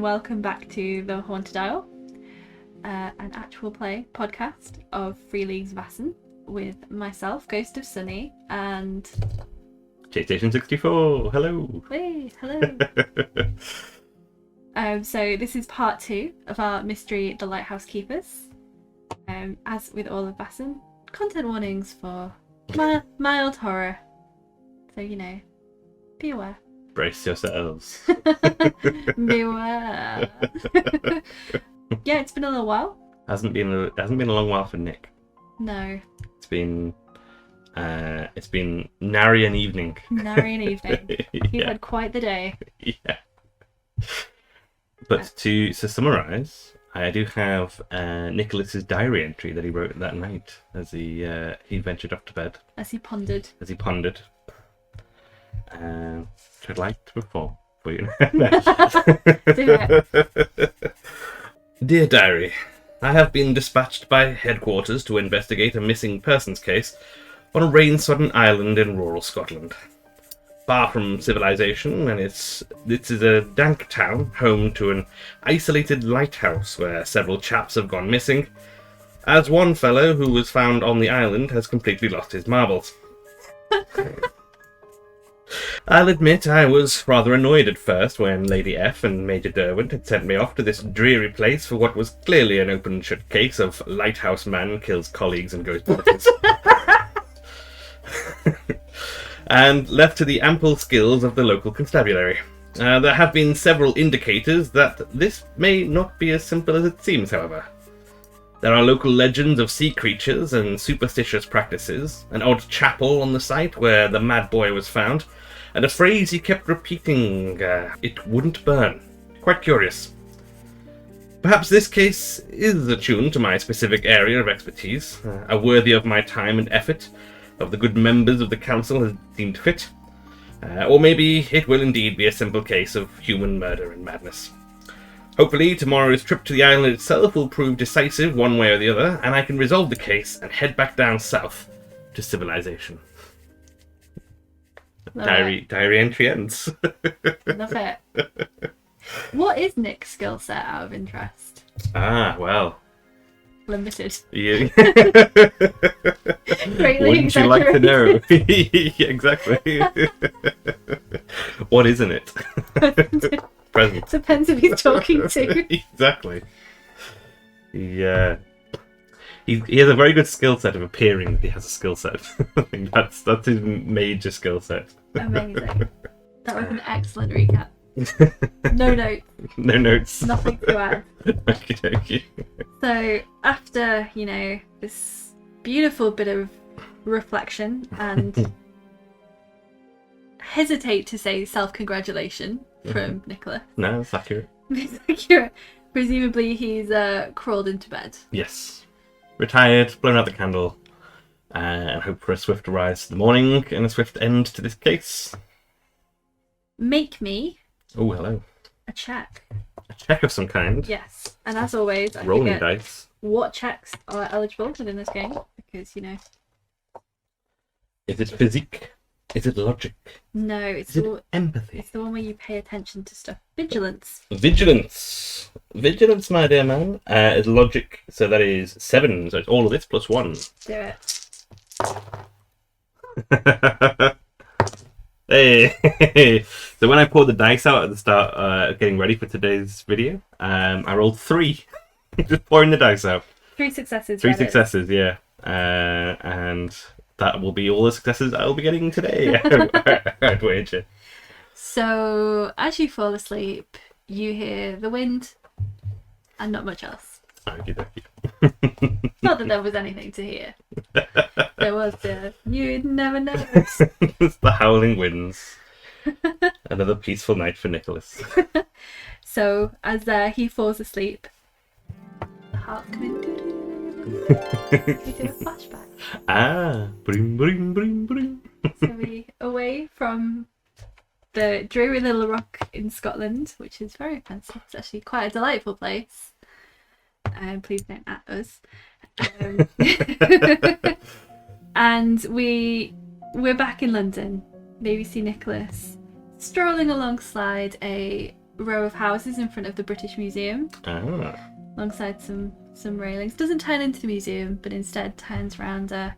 welcome back to the Haunted Isle, an actual play podcast of Freeleague's Vaesen with myself, Ghost of Sunny, and Station 64. Hello. Hey, hello. So this is part 2 of our mystery, The Lighthouse Keepers. As with all of Vaesen, content warnings for mild horror. So, be aware. Brace yourselves. Beware. Yeah, it's been a little while. Hasn't been a long while for Nick. No. It's been nary an evening. Nary an evening. He's Yeah. had quite the day. Yeah. But to summarise, I do have Nicholas's diary entry that he wrote that night as he ventured off to bed. As he pondered. Which I'd like to perform for you. Do it. Dear Diary, I have been dispatched by headquarters to investigate a missing persons case on a rain-sodden island in rural Scotland. Far from civilization, and this is a dank town home to an isolated lighthouse where several chaps have gone missing, as one fellow who was found on the island has completely lost his marbles. I'll admit I was rather annoyed at first when Lady F and Major Derwent had sent me off to this dreary place for what was clearly an open-shut case of lighthouse man kills colleagues and goes bonkers. And left to the ample skills of the local constabulary. There have been several indicators that this may not be as simple as it seems, however. There are local legends of sea creatures and superstitious practices, an odd chapel on the site where the mad boy was found, and a phrase he kept repeating, it wouldn't burn. Quite curious. Perhaps this case is attuned to my specific area of expertise, a worthy of my time and effort, of the good members of the council has deemed fit. Or maybe it will indeed be a simple case of human murder and madness. Hopefully tomorrow's trip to the island itself will prove decisive one way or the other, and I can resolve the case and head back down south to civilization. Diary entry ends. Love it. What is Nick's skill set out of interest? Well. Limited. Yeah. Greatly Wouldn't you like to know? exaggerated. Yeah, exactly. What isn't it? Present. Depends if he's talking to. Exactly. He has a very good skill set of appearing that he has a skill set. I think that's his major skill set. Amazing. That was an excellent recap. No notes. No notes. Nothing to add. Okie dokie. So after, this beautiful bit of reflection and hesitate to say self-congratulation from Nicholas. No, that's accurate. It's accurate. Presumably he's crawled into bed. Yes. Retired, blown out the candle, and hope for a swift rise to the morning and a swift end to this case. Make me Oh, hello. a check. A check of some kind. Yes. And as always, I Rolling forget dice. what checks are eligible within this game because, Is it physique? Is it logic? No, it's Is it empathy? it's the one where you pay attention to stuff. Vigilance. Vigilance. Vigilance, my dear man, is logic, so that is 7, so it's all of this plus 1. Do it. Hey! So when I poured the dice out at the start, getting ready for today's video, I rolled 3. Just pouring the dice out. 3 successes. 3 that is. successes, yeah. And that will be all the successes I will be getting today, I'd wager. So, as you fall asleep, you hear the wind and not much else. Okie dokie. Not that there was anything to hear. There was you'd never know. It's the howling winds. Another peaceful night for Nicholas. So, as he falls asleep, the heart come in. We do a flashback. Bring, bring, bring, bring. So we away from the dreary little rock in Scotland, which is very fancy. It's actually quite a delightful place. Please don't at us. And we're back in London. Maybe see Nicholas strolling alongside a row of houses in front of the British Museum, alongside some railings. Doesn't turn into the museum, but instead turns around a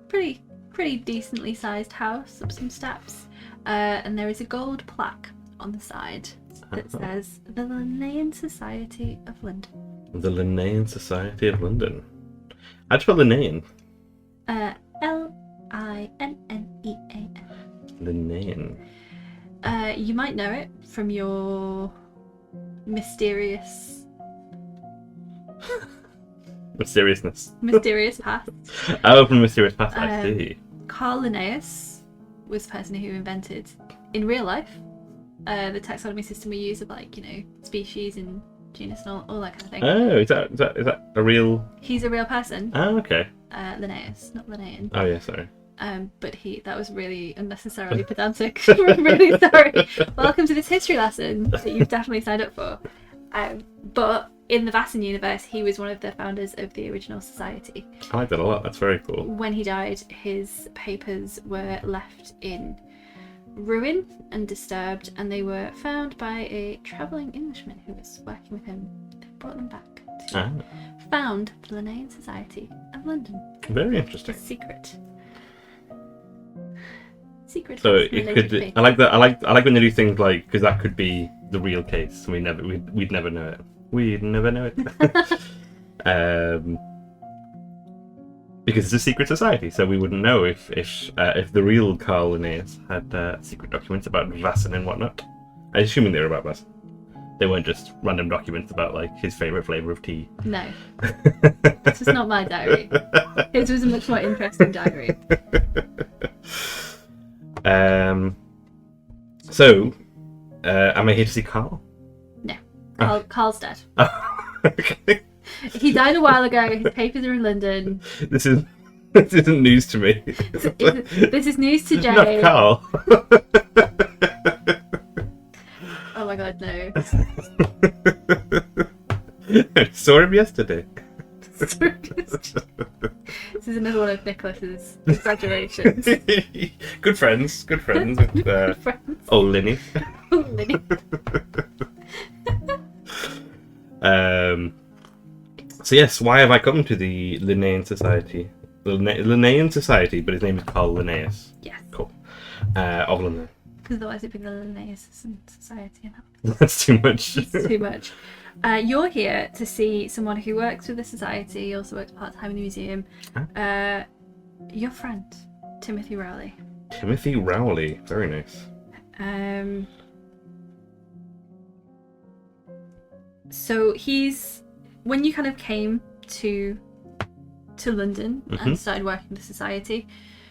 pretty decently sized house up some steps, and there is a gold plaque on the side that says the Linnean Society of London. The Linnean Society of London. How'd you spell Linnean? Linnean. Linnean. You might know it from your mysterious past. Oh, from mysterious past, I see. Carl Linnaeus was the person who invented, in real life, the taxonomy system we use of, like, you know, species and genus and all that kind of thing. Oh, is that a real... He's a real person. Oh, okay. Linnaeus, not Linnean. Oh, yeah, sorry. But that was really unnecessarily pedantic. I'm really sorry. Welcome to this history lesson that you've definitely signed up for. But in the Vaesen universe, he was one of the founders of the original society. I like that a lot. That's very cool. When he died, his papers were left in ruin and disturbed, and they were found by a travelling Englishman who was working with him. They brought them back to found the Linnean Society of London. Very interesting. Secret. So it could. I like that. I like when they do things like, because that could be the real case. We'd never know it. We'd never know it. Because it's a secret society, so we wouldn't know if the real Carl Linnaeus had secret documents about Vaesen and whatnot. I'm assuming they were about Vaesen. They weren't just random documents about, like, his favourite flavour of tea. No. This is not my diary. His was a much more interesting diary. So, am I here to see Carl? No. Carl's dead. Oh, okay. He died a while ago. His papers are in London. This isn't news to me. This is news to Jay. Not Carl. Oh my god, no. I saw him yesterday. This is another one of Nicholas's exaggerations. Good friends with Good friends. old Linny. Oh, Linny. So yes, why have I come to the Linnean Society? The Linnean Society, but his name is Carl Linnaeus. Yes. Cool. Of London. Because otherwise it'd be the Linnaeus Society. And That's too much. It's too much. You're here to see someone who works with the society, also works part-time in the museum. Huh? Your friend, Timothy Rowley. Timothy Rowley. Very nice. So when you kind of came to London and started working with the society,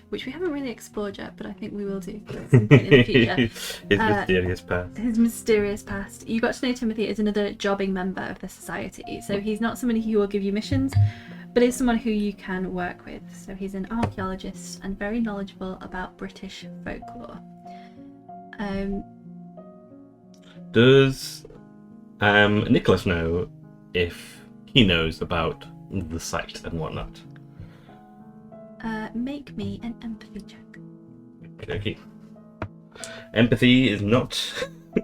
which we haven't really explored yet, but I think we will do at some point in the future. His mysterious past. His mysterious past. You got to know Timothy as another jobbing member of the society. So he's not somebody who will give you missions, but is someone who you can work with. So he's an archaeologist and very knowledgeable about British folklore. Does Nicholas know if he knows about the site and whatnot? Make me an empathy check. Okay. Empathy is not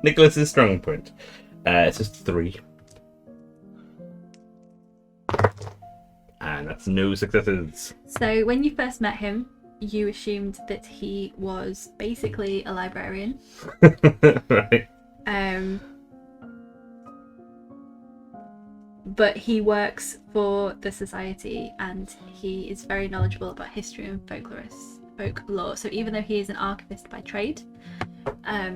Nicholas's strong point. It's just 3. And that's no successes. So when you first met him, you assumed that he was basically a librarian. Right. But he works for the society and he is very knowledgeable about history and folklore. So even though he is an archivist by trade,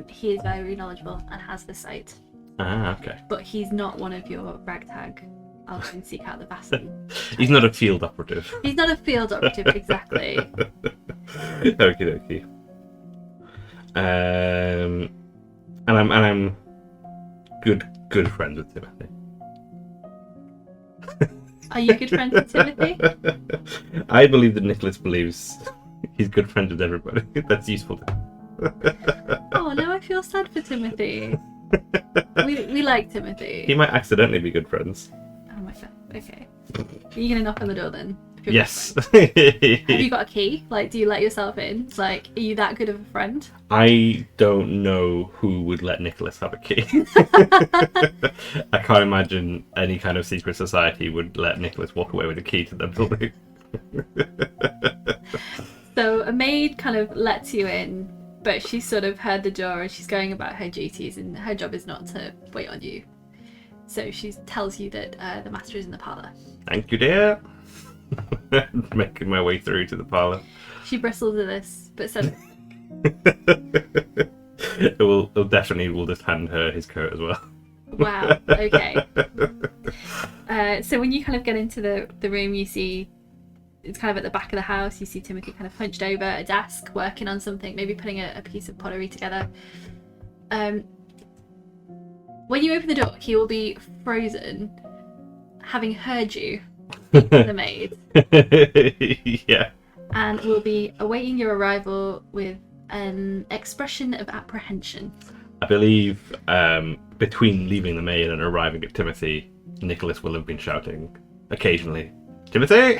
he is very knowledgeable and has the site. Ah, okay. But he's not one of your ragtag, I'll go and seek out the Vaesen. He's not a field operative. He's not a field operative, exactly. Okie dokie. And I'm good friends with Timothy. Are you good friends with Timothy? I believe that Nicholas believes he's good friends with everybody. That's useful to him. Oh, now I feel sad for Timothy. We like Timothy. He might accidentally be good friends. Oh my god. Okay. Are you gonna knock on the door then? Yes. Have you got a key? Like, do you let yourself in? Like, are you that good of a friend? I don't know who would let Nicholas have a key. I can't imagine any kind of secret society would let Nicholas walk away with a key to their building. So a maid kind of lets you in, but she's sort of heard the door and she's going about her duties, and her job is not to wait on you. So she tells you that the master is in the parlour. Thank you, dear. Making my way through to the parlour. She bristles at this, but says, We'll definitely will just hand her his coat as well. wow, okay. So when you kind of get into the room, you see it's kind of at the back of the house. You see Timothy kind of hunched over a desk, working on something, maybe putting a piece of pottery together. When you open the door, he will be frozen, having heard you, the maid. Yeah. And will be awaiting your arrival with an expression of apprehension. I believe between leaving the maid and arriving at Timothy, Nicholas will have been shouting occasionally, Timothy!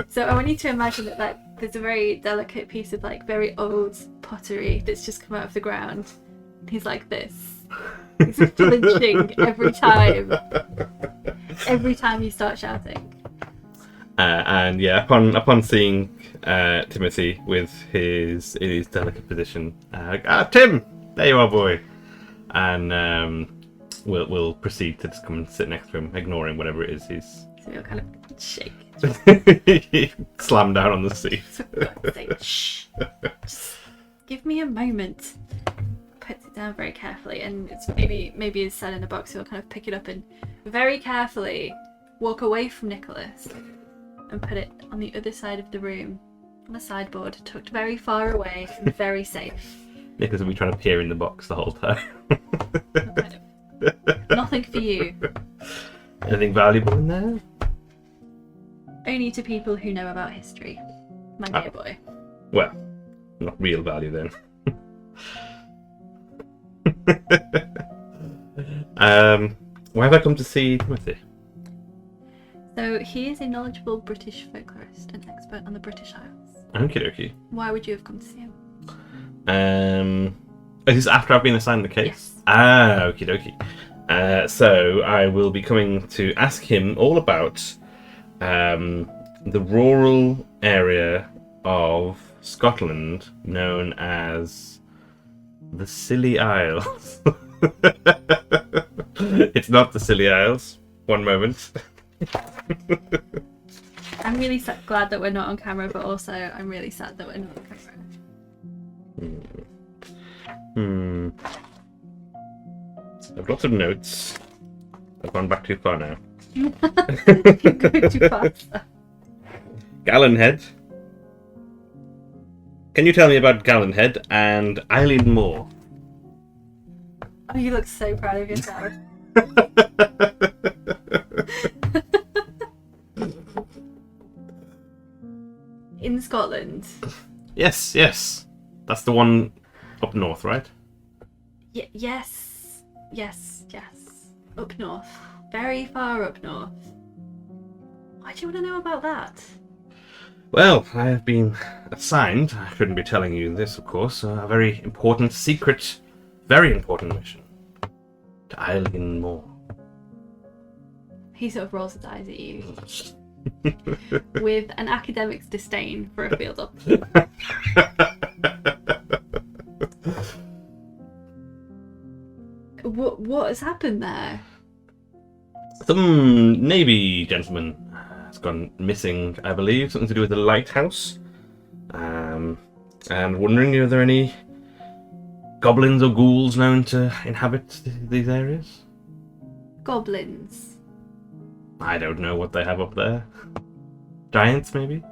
So I want you to imagine that like there's a very delicate piece of like very old pottery that's just come out of the ground. He's like this. He's flinching every time you start shouting. And yeah, upon seeing Timothy with in his delicate position, Tim, there you are, boy, and we'll proceed to just come and sit next to him, ignoring whatever it is he's. So he'll kind of shake. Slam down on the seat. For God's sake, shh. Just give me a moment. Puts it down very carefully, and it's maybe it's set in a box. So he'll kind of pick it up and very carefully walk away from Nicholas and put it on the other side of the room, on a sideboard, tucked very far away and very safe. Nicholas will be trying to peer in the box the whole time. Kind of, nothing for you. Anything valuable in there? Only to people who know about history, my dear boy. Well, not real value then. Why have I come to see Timothy? So he is a knowledgeable British folklorist and expert on the British Isles. Okie dokie. Why would you have come to see him? Is this after I've been assigned the case? Yes. Okie dokie. So I will be coming to ask him all about the rural area of Scotland known as the Scilly Isles. It's not the Scilly Isles. One moment. I'm really glad that we're not on camera, but also I'm really sad that we're not on camera. I've got some notes. I've gone back too far now. You're going too fast. Gallenhead. Can you tell me about Gallenhead and Eilean Mor? Oh, you look so proud of yourself. In Scotland. Yes. That's the one up north, right? Yes. Up north. Very far up north. Why do you want to know about that? Well, I have been assigned, I shouldn't be telling you this, of course, a very important, secret, very important mission to Eilean Mor. He sort of rolls his eyes at you with an academic's disdain for a field op. What has happened there? Some Navy gentleman has gone missing, I believe, something to do with the lighthouse. And wondering, are there any goblins or ghouls known to inhabit these areas? Goblins? I don't know what they have up there. Giants, maybe?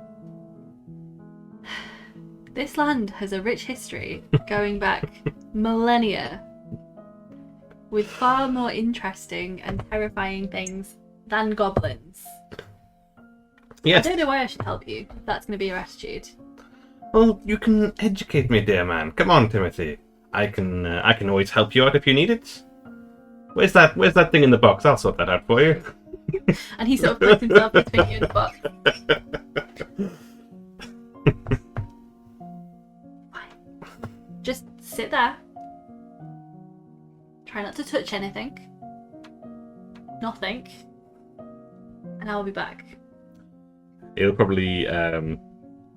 This land has a rich history going back millennia, with far more interesting and terrifying things than goblins. Yes. I don't know why I should help you. That's going to be your attitude. Well, you can educate me, dear man. Come on, Timothy. I can always help you out if you need it. Where's that thing in the box? I'll sort that out for you. And he sort of puts himself between you and the box. Just sit there. Try not to touch anything. Nothing. And I'll be back. He'll probably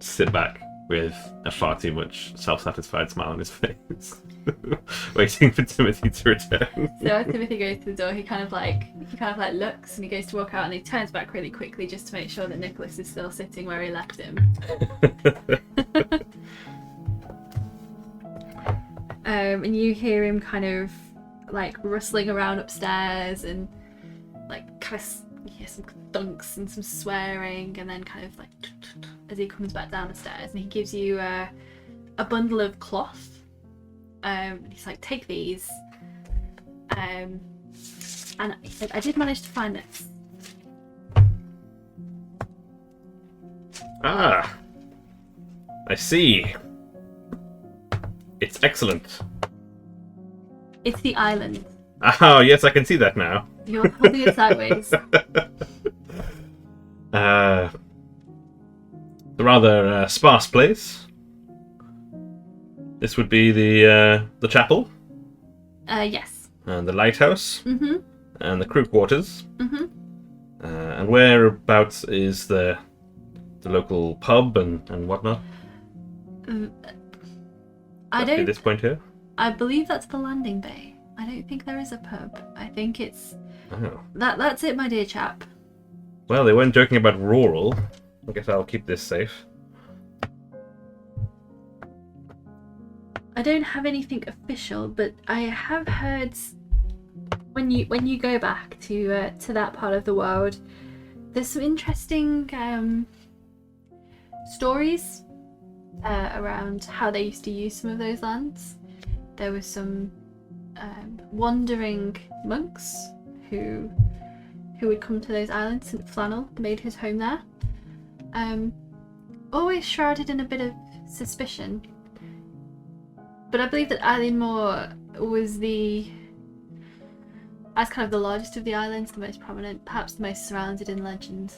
sit back with a far too much self-satisfied smile on his face, waiting for Timothy to return. So as Timothy goes to the door, he kind of like looks and he goes to walk out and he turns back really quickly just to make sure that Nicholas is still sitting where he left him. And you hear him kind of like rustling around upstairs and like kind of you hear some thunks and some swearing, and then kind of like as he comes back down the stairs, and he gives you a bundle of cloth. And he's like, take these. And he said, I did manage to find this. Ah, I see. It's excellent. It's the island. Oh, yes, I can see that now. You're holding it sideways. A rather sparse place. This would be the chapel. Yes. And the lighthouse. Mm-hmm. And the crew quarters. Mm-hmm. And whereabouts is the local pub and whatnot? I don't. At this point here. I believe that's the landing bay. I don't think there is a pub. I think it's Oh. that's it, my dear chap. Well, they weren't joking about rural. I guess I'll keep this safe. I don't have anything official, but I have heard when you go back to that part of the world, there's some interesting stories around how they used to use some of those lands. There were some wandering monks who would come to those islands. St. Flannel made his home there. Always shrouded in a bit of suspicion. But I believe that Eilean Mor was as kind of the largest of the islands, the most prominent, perhaps the most surrounded in legend.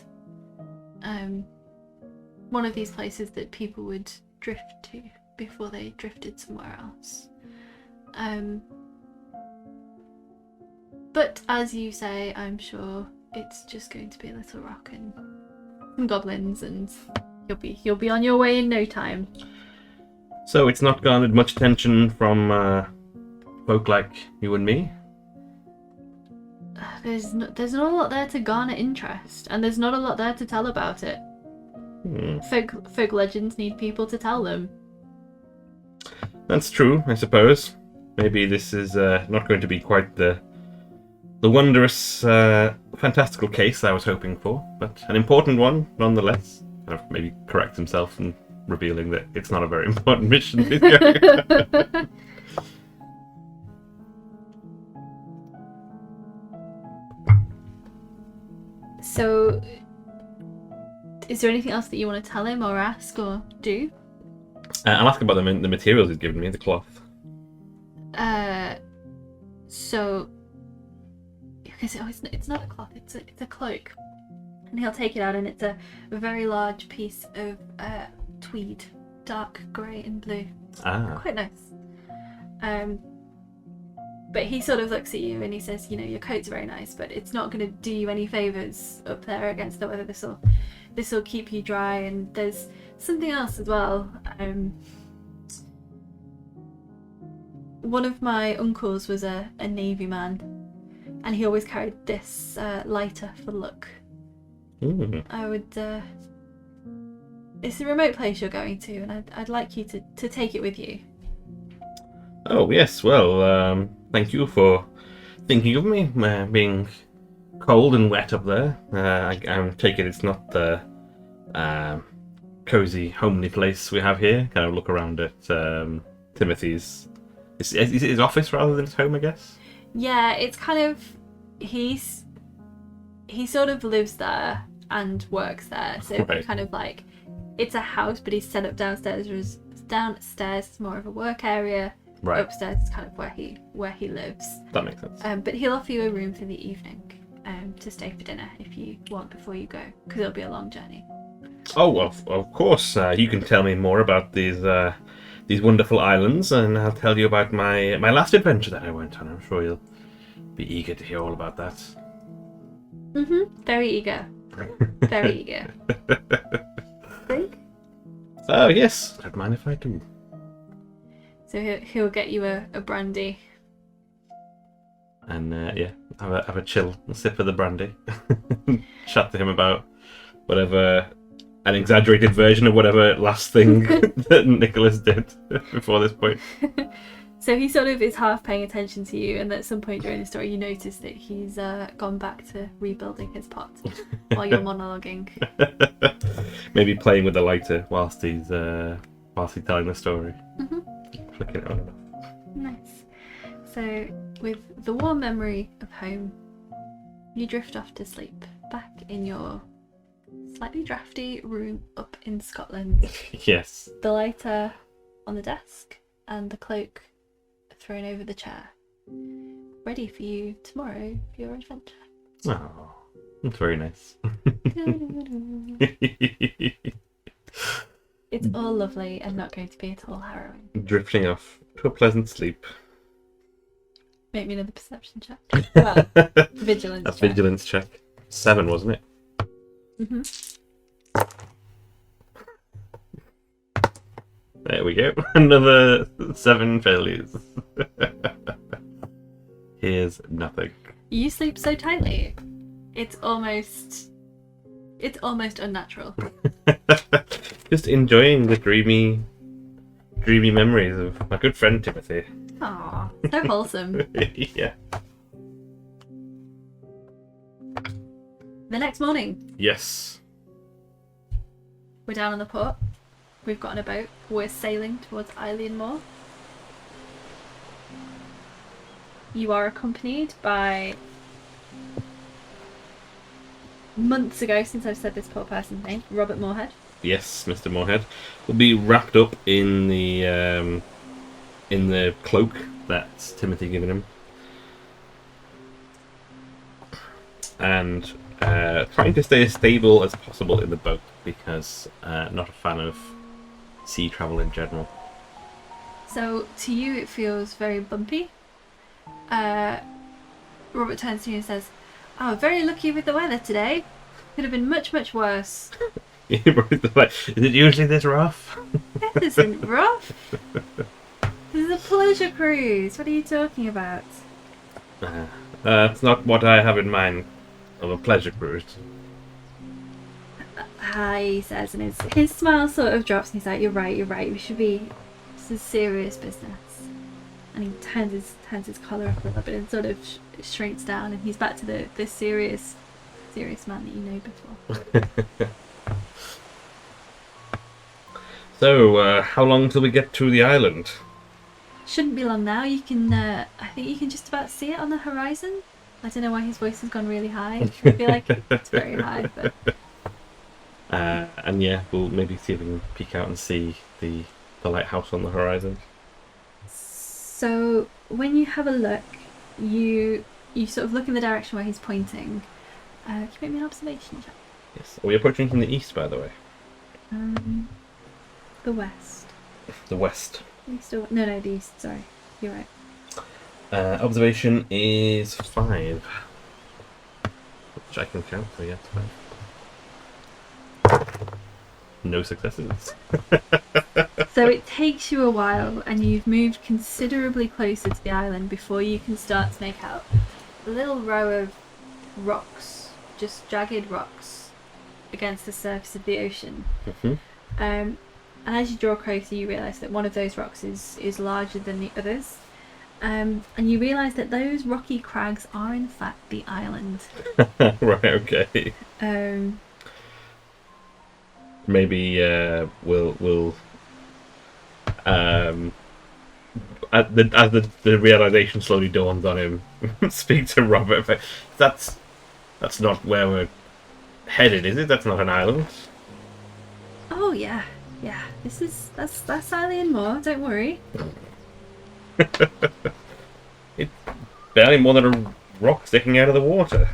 One of these places that people would drift to before they drifted somewhere else. But as you say, I'm sure it's just going to be a little rock and some goblins, and you'll be on your way in no time. So it's not garnered much attention from folk like you and me? There's not a lot there to garner interest, and there's not a lot there to tell about it. Folk legends need people to tell them. That's true, I suppose. Maybe this is not going to be quite the wondrous, fantastical case I was hoping for, but an important one nonetheless. Kind of maybe correct himself and revealing that it's not a very important mission he's going on. So, is there anything else that you want to tell him or ask or do? I'll ask about the materials he's given me, the cloth. So, because it's not a cloth, it's a cloak, and he'll take it out, and it's a very large piece of tweed, dark grey and blue. Quite nice. But he sort of looks at you and he says, you know, your coat's very nice, but it's not going to do you any favours up there against the weather. This will keep you dry, and there's something else as well. One of my uncles was a navy man, and he always carried this lighter for luck. I would. It's a remote place you're going to, and I'd like you to take it with you. Oh yes, well, thank you for thinking of me. Being cold and wet up there, I take it it's not the cozy, homely place we have here. Kind of look around at Timothy's. Is it his office rather than his home, I guess? Yeah, it's kind of he sort of lives there and works there, so Right. kind of like it's a house, but he's set up downstairs. Downstairs is more of a work area. Right. Upstairs is kind of where he lives. That makes sense. But he'll offer you a room for the evening. to stay for dinner if you want before you go, because it'll be a long journey. Oh, of course. You can tell me more about these wonderful islands, and I'll tell you about my last adventure that I went on. I'm sure you'll be eager to hear all about that. Very eager. Very eager. Think? Oh, yes. Don't mind if I do. So he'll get you a brandy. And yeah, have a chill, a sip of the brandy. Chat to him about whatever, an exaggerated version of whatever last thing that Nicholas did before this point. So he sort of is half paying attention to you, and at some point during the story you notice that he's gone back to rebuilding his pot while you're monologuing. Maybe playing with the lighter whilst he's telling the story. Flicking it on and off. Nice. So with the warm memory of home, you drift off to sleep back in your slightly drafty room up in Scotland. Yes. The lighter on the desk and the cloak thrown over the chair, ready for you tomorrow for your adventure. Oh, that's very nice. It's all lovely and not going to be at all harrowing. Drifting off to a pleasant sleep. Make me another perception check. Well, vigilance That's check. vigilance check. 7, wasn't it? There we go. Another 7 failures. Here's nothing. You sleep so tightly. It's almost unnatural. Just enjoying the dreamy memories of my good friend Timothy. Aw, so wholesome. Yeah. The next morning, Yes. we're down on the port. We've got on a boat. We're sailing towards Eilean Mor. You are accompanied by, months ago since I've said this poor person's name, Robert Moorhead. Yes, Mr. Moorhead will be wrapped up in the cloak that's Timothy given him, and trying to stay as stable as possible in the boat because not a fan of sea travel in general. So to you it feels very bumpy. Robert turns to you and says, "Oh, very lucky with the weather today. Could have been much, much worse." Is it usually this rough? This isn't rough. This is a pleasure cruise. What are you talking about? That's not what I have in mind of a pleasure cruise. Hi, he says, and his smile sort of drops, and he's like, You're right. We should be. This is serious business." And he turns his collar up a little bit and sort of shrinks down, and he's back to the serious man that you know before. So, how long till we get to the island? Shouldn't be long now. You can, I think you can just about see it on the horizon. I don't know why his voice has gone really high. I feel like it's very high, but... And yeah, we'll maybe see if we can peek out and see the lighthouse on the horizon. So when you have a look, you sort of look in the direction where he's pointing. Can you make me an observation check? Yes. Are we approaching from the east, by the way? The west. The west. East or... No, the east. Sorry, you're right. Observation is 5. Which I can count, so yeah, it's 5. No successes. So it takes you a while, and you've moved considerably closer to the island before you can start to make out a little row of rocks, just jagged rocks, against the surface of the ocean. And as you draw closer, you realise that one of those rocks is larger than the others. And you realise that those rocky crags are in fact the island. Right, okay. Maybe we'll as the realization slowly dawns on him, speak to Robert. That's not where we're headed, is it? That's not an island. Oh yeah. That's Eilean Mor. Don't worry. It's barely more than a rock sticking out of the water.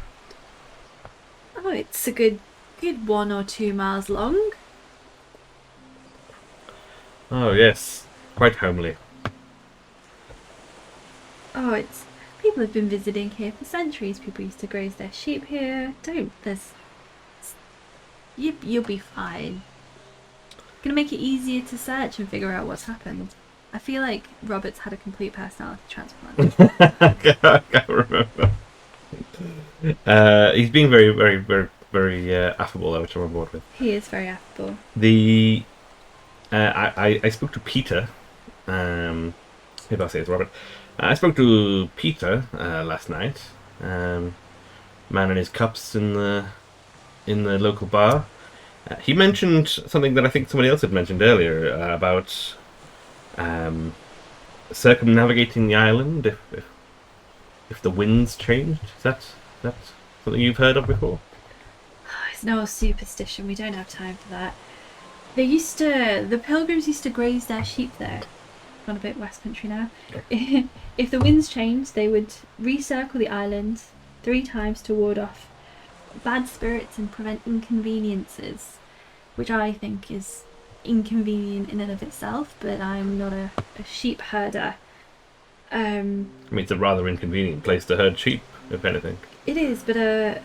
it's a good 1 or 2 miles long. Oh, yes. Quite homely. Oh, it's... People have been visiting here for centuries. People used to graze their sheep here. You'll be fine. Gonna make it easier to search and figure out what's happened. I feel like Robert's had a complete personality transplant. I can't remember. He's being very, very, very, very affable, which I'm on board with. He is very affable. I spoke to Peter. Maybe I'll say it's Robert. I spoke to Peter last night. Man and his cups in the local bar. He mentioned something that I think somebody else had mentioned earlier about circumnavigating the island if the winds changed. Is that something you've heard of before? It's no superstition. We don't have time for that. The pilgrims used to graze their sheep there. Gone a bit West Country now. If the winds changed, they would recircle the island 3 times to ward off bad spirits and prevent inconveniences, which I think is inconvenient in and of itself, but I'm not a sheep herder. I mean, it's a rather inconvenient place to herd sheep, if anything. It is, but and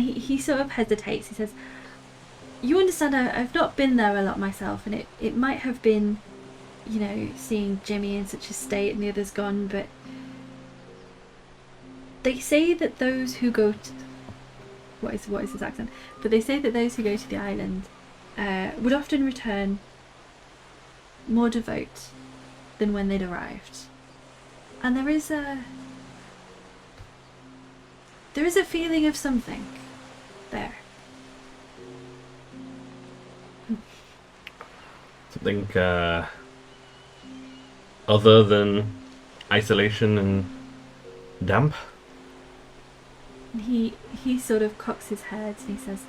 he sort of hesitates. He says, you understand, I've not been there a lot myself, and it might have been, seeing Jimmy in such a state and the others gone, but they say that those who go to... What is his accent? But they say that those who go to the island would often return more devout than when they'd arrived. And there is a feeling of something there. Something other than isolation and damp? And he sort of cocks his head and he says,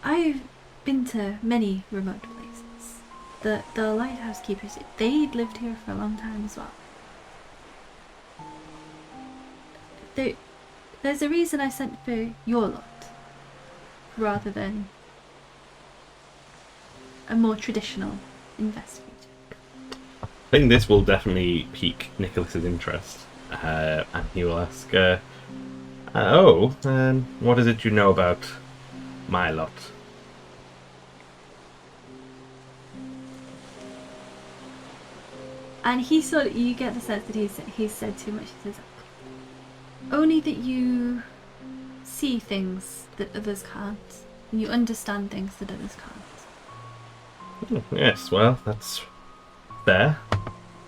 I've been to many remote places. The Lighthouse Keepers, they'd lived here for a long time as well. There's a reason I sent for your lot, rather than a more traditional investigator. I think this will definitely pique Nicholas's interest, and he will ask, what is it you know about my lot? And you get the sense that he's said too much. He says, only that you see things that others can't, and you understand things that others can't. Yes, well, that's fair.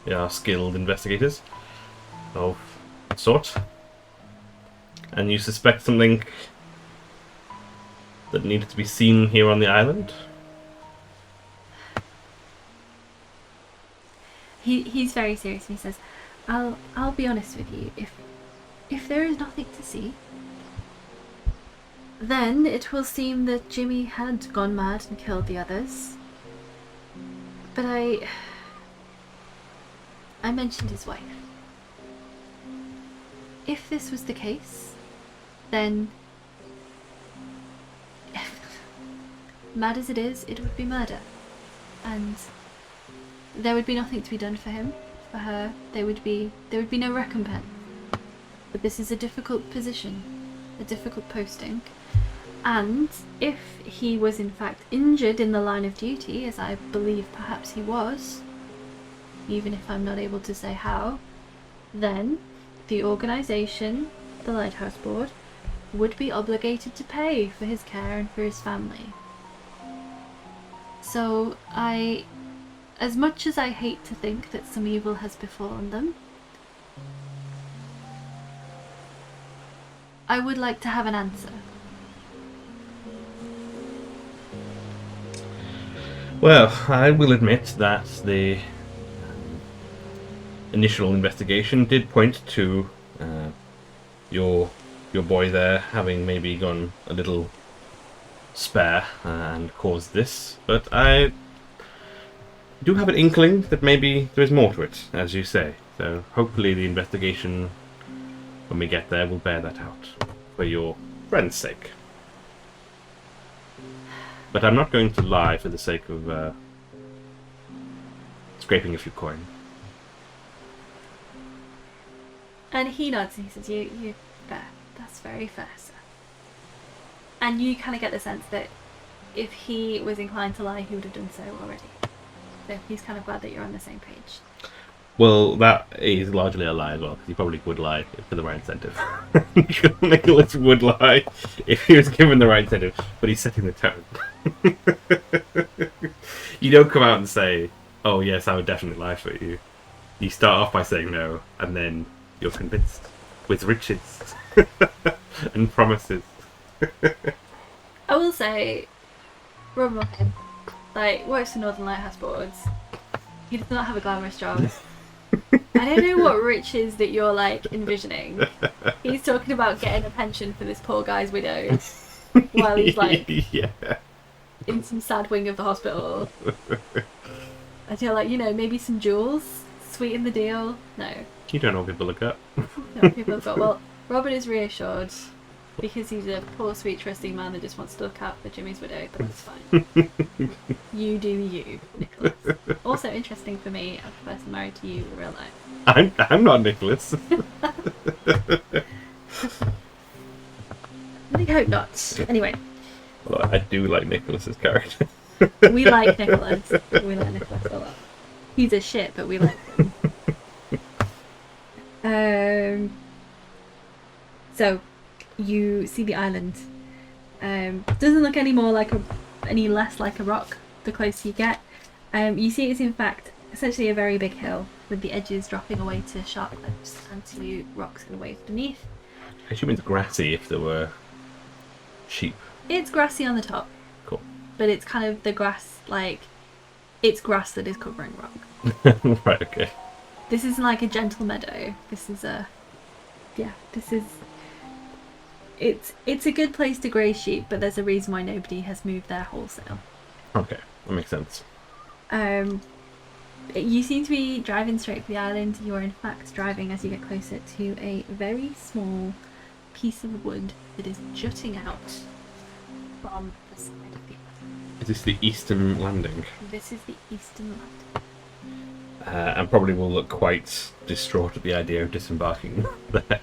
We are skilled investigators of sort. And you suspect something that needed to be seen here on the island? He's very serious and he says, I'll be honest with you, if there is nothing to see, then it will seem that Jimmy had gone mad and killed the others. But I mentioned his wife. If this was the case, then mad as it is, it would be murder. And there would be nothing to be done for him, for her. There would be no recompense. But this is a difficult position, a difficult posting. And if he was in fact injured in the line of duty, as I believe perhaps he was, even if I'm not able to say how, then the organisation, the Lighthouse Board, would be obligated to pay for his care and for his family. So as much as I hate to think that some evil has befallen them, I would like to have an answer. Well, I will admit that the initial investigation did point to your boy there having maybe gone a little spare and caused this, but I do have an inkling that maybe there is more to it, as you say. So hopefully the investigation When we get there, we'll bear that out for your friend's sake. But I'm not going to lie for the sake of scraping a few coin. And he nods and he says, you fair. That's very fair, sir. And you kind of get the sense that if he was inclined to lie, he would have done so already. So he's kind of glad that you're on the same page. Well, that is largely a lie as well, because he probably would lie for the right incentive. Nicholas would lie if he was given the right incentive, but he's setting the tone. You don't come out and say, oh yes, I would definitely lie for you. You start off by saying no, and then you're convinced. With riches. And promises. I will say, Robin, like, works for Northern Lighthouse Boards. He does not have a glamorous job. I don't know what riches that you're, like, envisioning. He's talking about getting a pension for this poor guy's widow while he's, like, in some sad wing of the hospital. I feel like, maybe some jewels, sweeten the deal. No. You don't know what people look at. No, people have got. Well, Robert is reassured because he's a poor, sweet, trusting man that just wants to look out for Jimmy's widow, but that's fine. You do you, Nicholas. Also interesting for me, as a person married to you in real life. I'm not Nicholas. I hope not. Anyway. Well, I do like Nicholas's character. We like Nicholas. We like Nicholas a lot. He's a shit, but we like him. So you see the island. Doesn't look any less like a rock the closer you get. You see it's in fact essentially a very big hill with the edges dropping away to sharp cliffs and to rocks and waves beneath. I assume it's grassy if there were sheep. It's grassy on the top. Cool. But it's kind of the grass, it's grass that is covering rock. Right, okay. This isn't like a gentle meadow. It's a good place to graze sheep, but there's a reason why nobody has moved there wholesale. Okay, that makes sense. You seem to be driving straight for the island. You are in fact driving as you get closer to a very small piece of wood that is jutting out from the side of the island. Is this the eastern landing? This is the eastern landing. And probably will look quite distraught at the idea of disembarking there.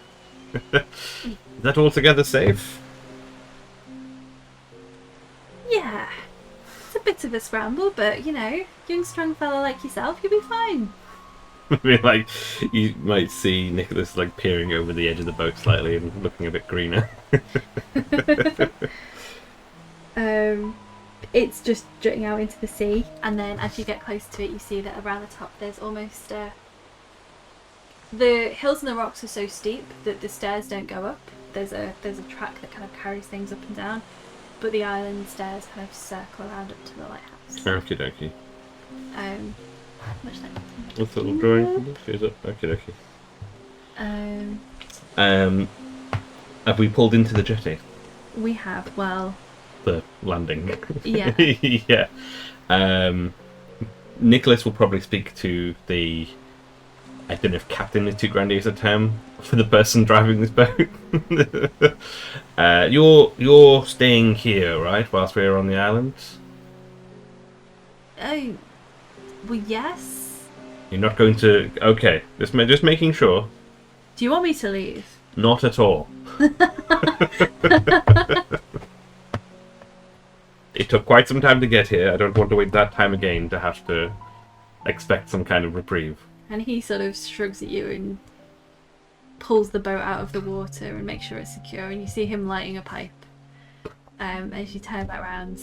Is that altogether safe? Yeah. It's a bit of a scramble, but, young strong fella like yourself, you'll be fine. I mean, you might see Nicholas, peering over the edge of the boat slightly and looking a bit greener. It's just jutting out into the sea, and then as you get close to it, you see that around the top there's almost the hills and the rocks are so steep that the stairs don't go up. There's a track that kind of carries things up and down, but the island stairs kind of circle around up to the lighthouse. Okie dokie. Much like What's that little drawing? Is it? Okie dokie. Have we pulled into the jetty? We have, well... The landing. Yeah. Yeah. Nicholas will probably speak to the... I don't know if captain is too grandiose a term for the person driving this boat. You're staying here, right, whilst we're on the island? Oh, well, yes. You're not going to... Okay, just making sure. Do you want me to leave? Not at all. It took quite some time to get here. I don't want to wait that time again to have to expect some kind of reprieve. And he sort of shrugs at you and pulls the boat out of the water and makes sure it's secure. And you see him lighting a pipe. As you turn back around,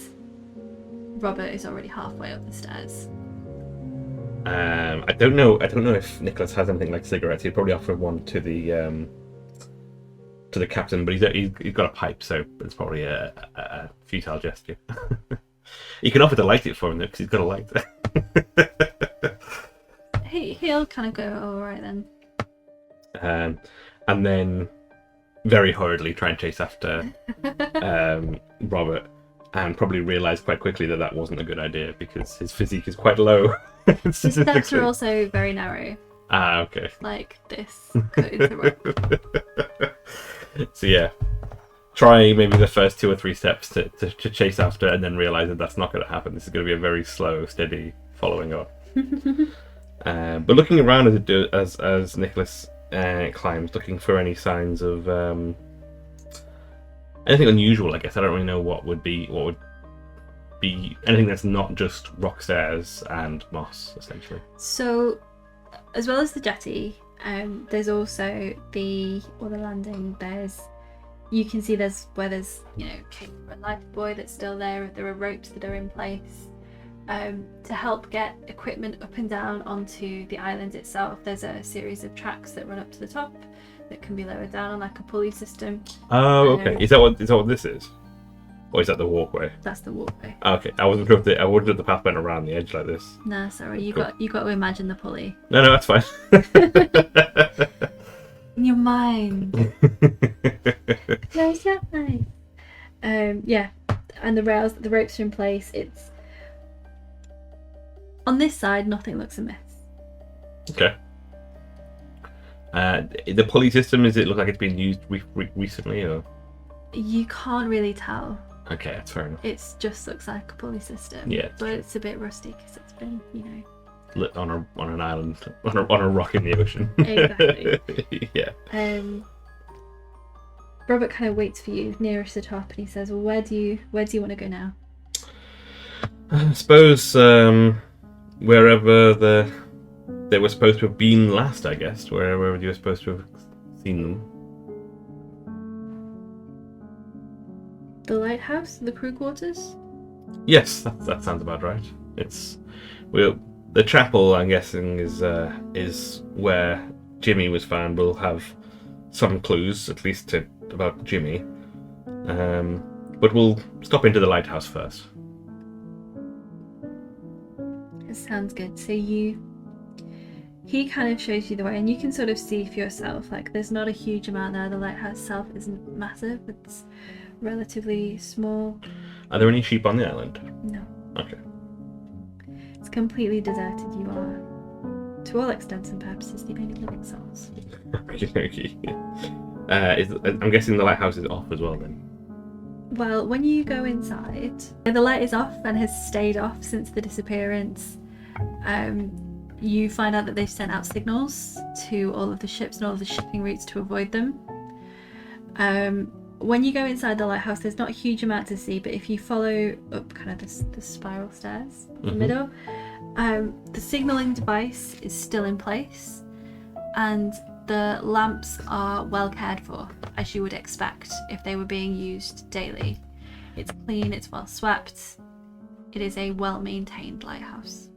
Robert is already halfway up the stairs. I don't know if Nicholas has anything like cigarettes. He'd probably offer one to the captain, but he's got a pipe, so it's probably a futile gesture. You can offer to light it for him though, because he's got a light. He'll kind of go, all right then. And then very hurriedly try and chase after Robert, and probably realise quite quickly that wasn't a good idea because his physique is quite low. His steps are also very narrow. Ah, okay. Like this, cut into rock. So yeah, try maybe the first 2 or 3 steps to chase after, and then realize that that's not going to happen. This is going to be a very slow, steady following up. But looking around as Nicholas climbs, looking for any signs of anything unusual. I guess I don't really know what would be anything that's not just rock stairs and moss, essentially. So, as well as the jetty, there's also the landing. You can see there's cake for a life buoy that's still there. There are ropes that are in place to help get equipment up and down onto the island itself. There's a series of tracks that run up to the top that can be lowered down on like a pulley system. Oh, okay. Is that what this is? Or is that the walkway? That's the walkway. Okay, I wasn't sure if the path went around the edge like this. Nah, sorry, you Cool. got to imagine the pulley. No, that's fine. In your mind. Close your eyes. Yeah, and the ropes are in place. It's on this side. Nothing looks amiss. Okay. The pulley system, does it look like it's been used recently, or? You can't really tell. Okay, that's fair enough. It just looks like a pulley system. Yeah, but it's a bit rusty because it's been, lit on an island, on a rock in the ocean. Exactly. Yeah. Robert kind of waits for you nearest the top, and he says, "Well, where do you want to go now?" I suppose wherever they were supposed to have been last. I guess wherever you were supposed to have seen them. The lighthouse, the crew quarters. Yes, that sounds about right. The chapel, I'm guessing, is where Jimmy was found. We'll have some clues, at least about Jimmy. But we'll stop into the lighthouse first. It sounds good. So he kind of shows you the way, and you can sort of see for yourself. Like, there's not a huge amount there. The lighthouse itself isn't massive. It's relatively small. Are there any sheep on the island? No. Okay. It's completely deserted. You are, to all extents and purposes, the only living souls. Okay. I'm guessing the lighthouse is off as well then. Well, when you go inside, the light is off and has stayed off since the disappearance. You find out that they've sent out signals to all of the ships and all of the shipping routes to avoid them. When you go inside the lighthouse, there's not a huge amount to see, but if you follow up kind of the spiral stairs in the middle, the signalling device is still in place, and the lamps are well cared for, as you would expect if they were being used daily. It's clean, it's well swept, it is a well-maintained lighthouse.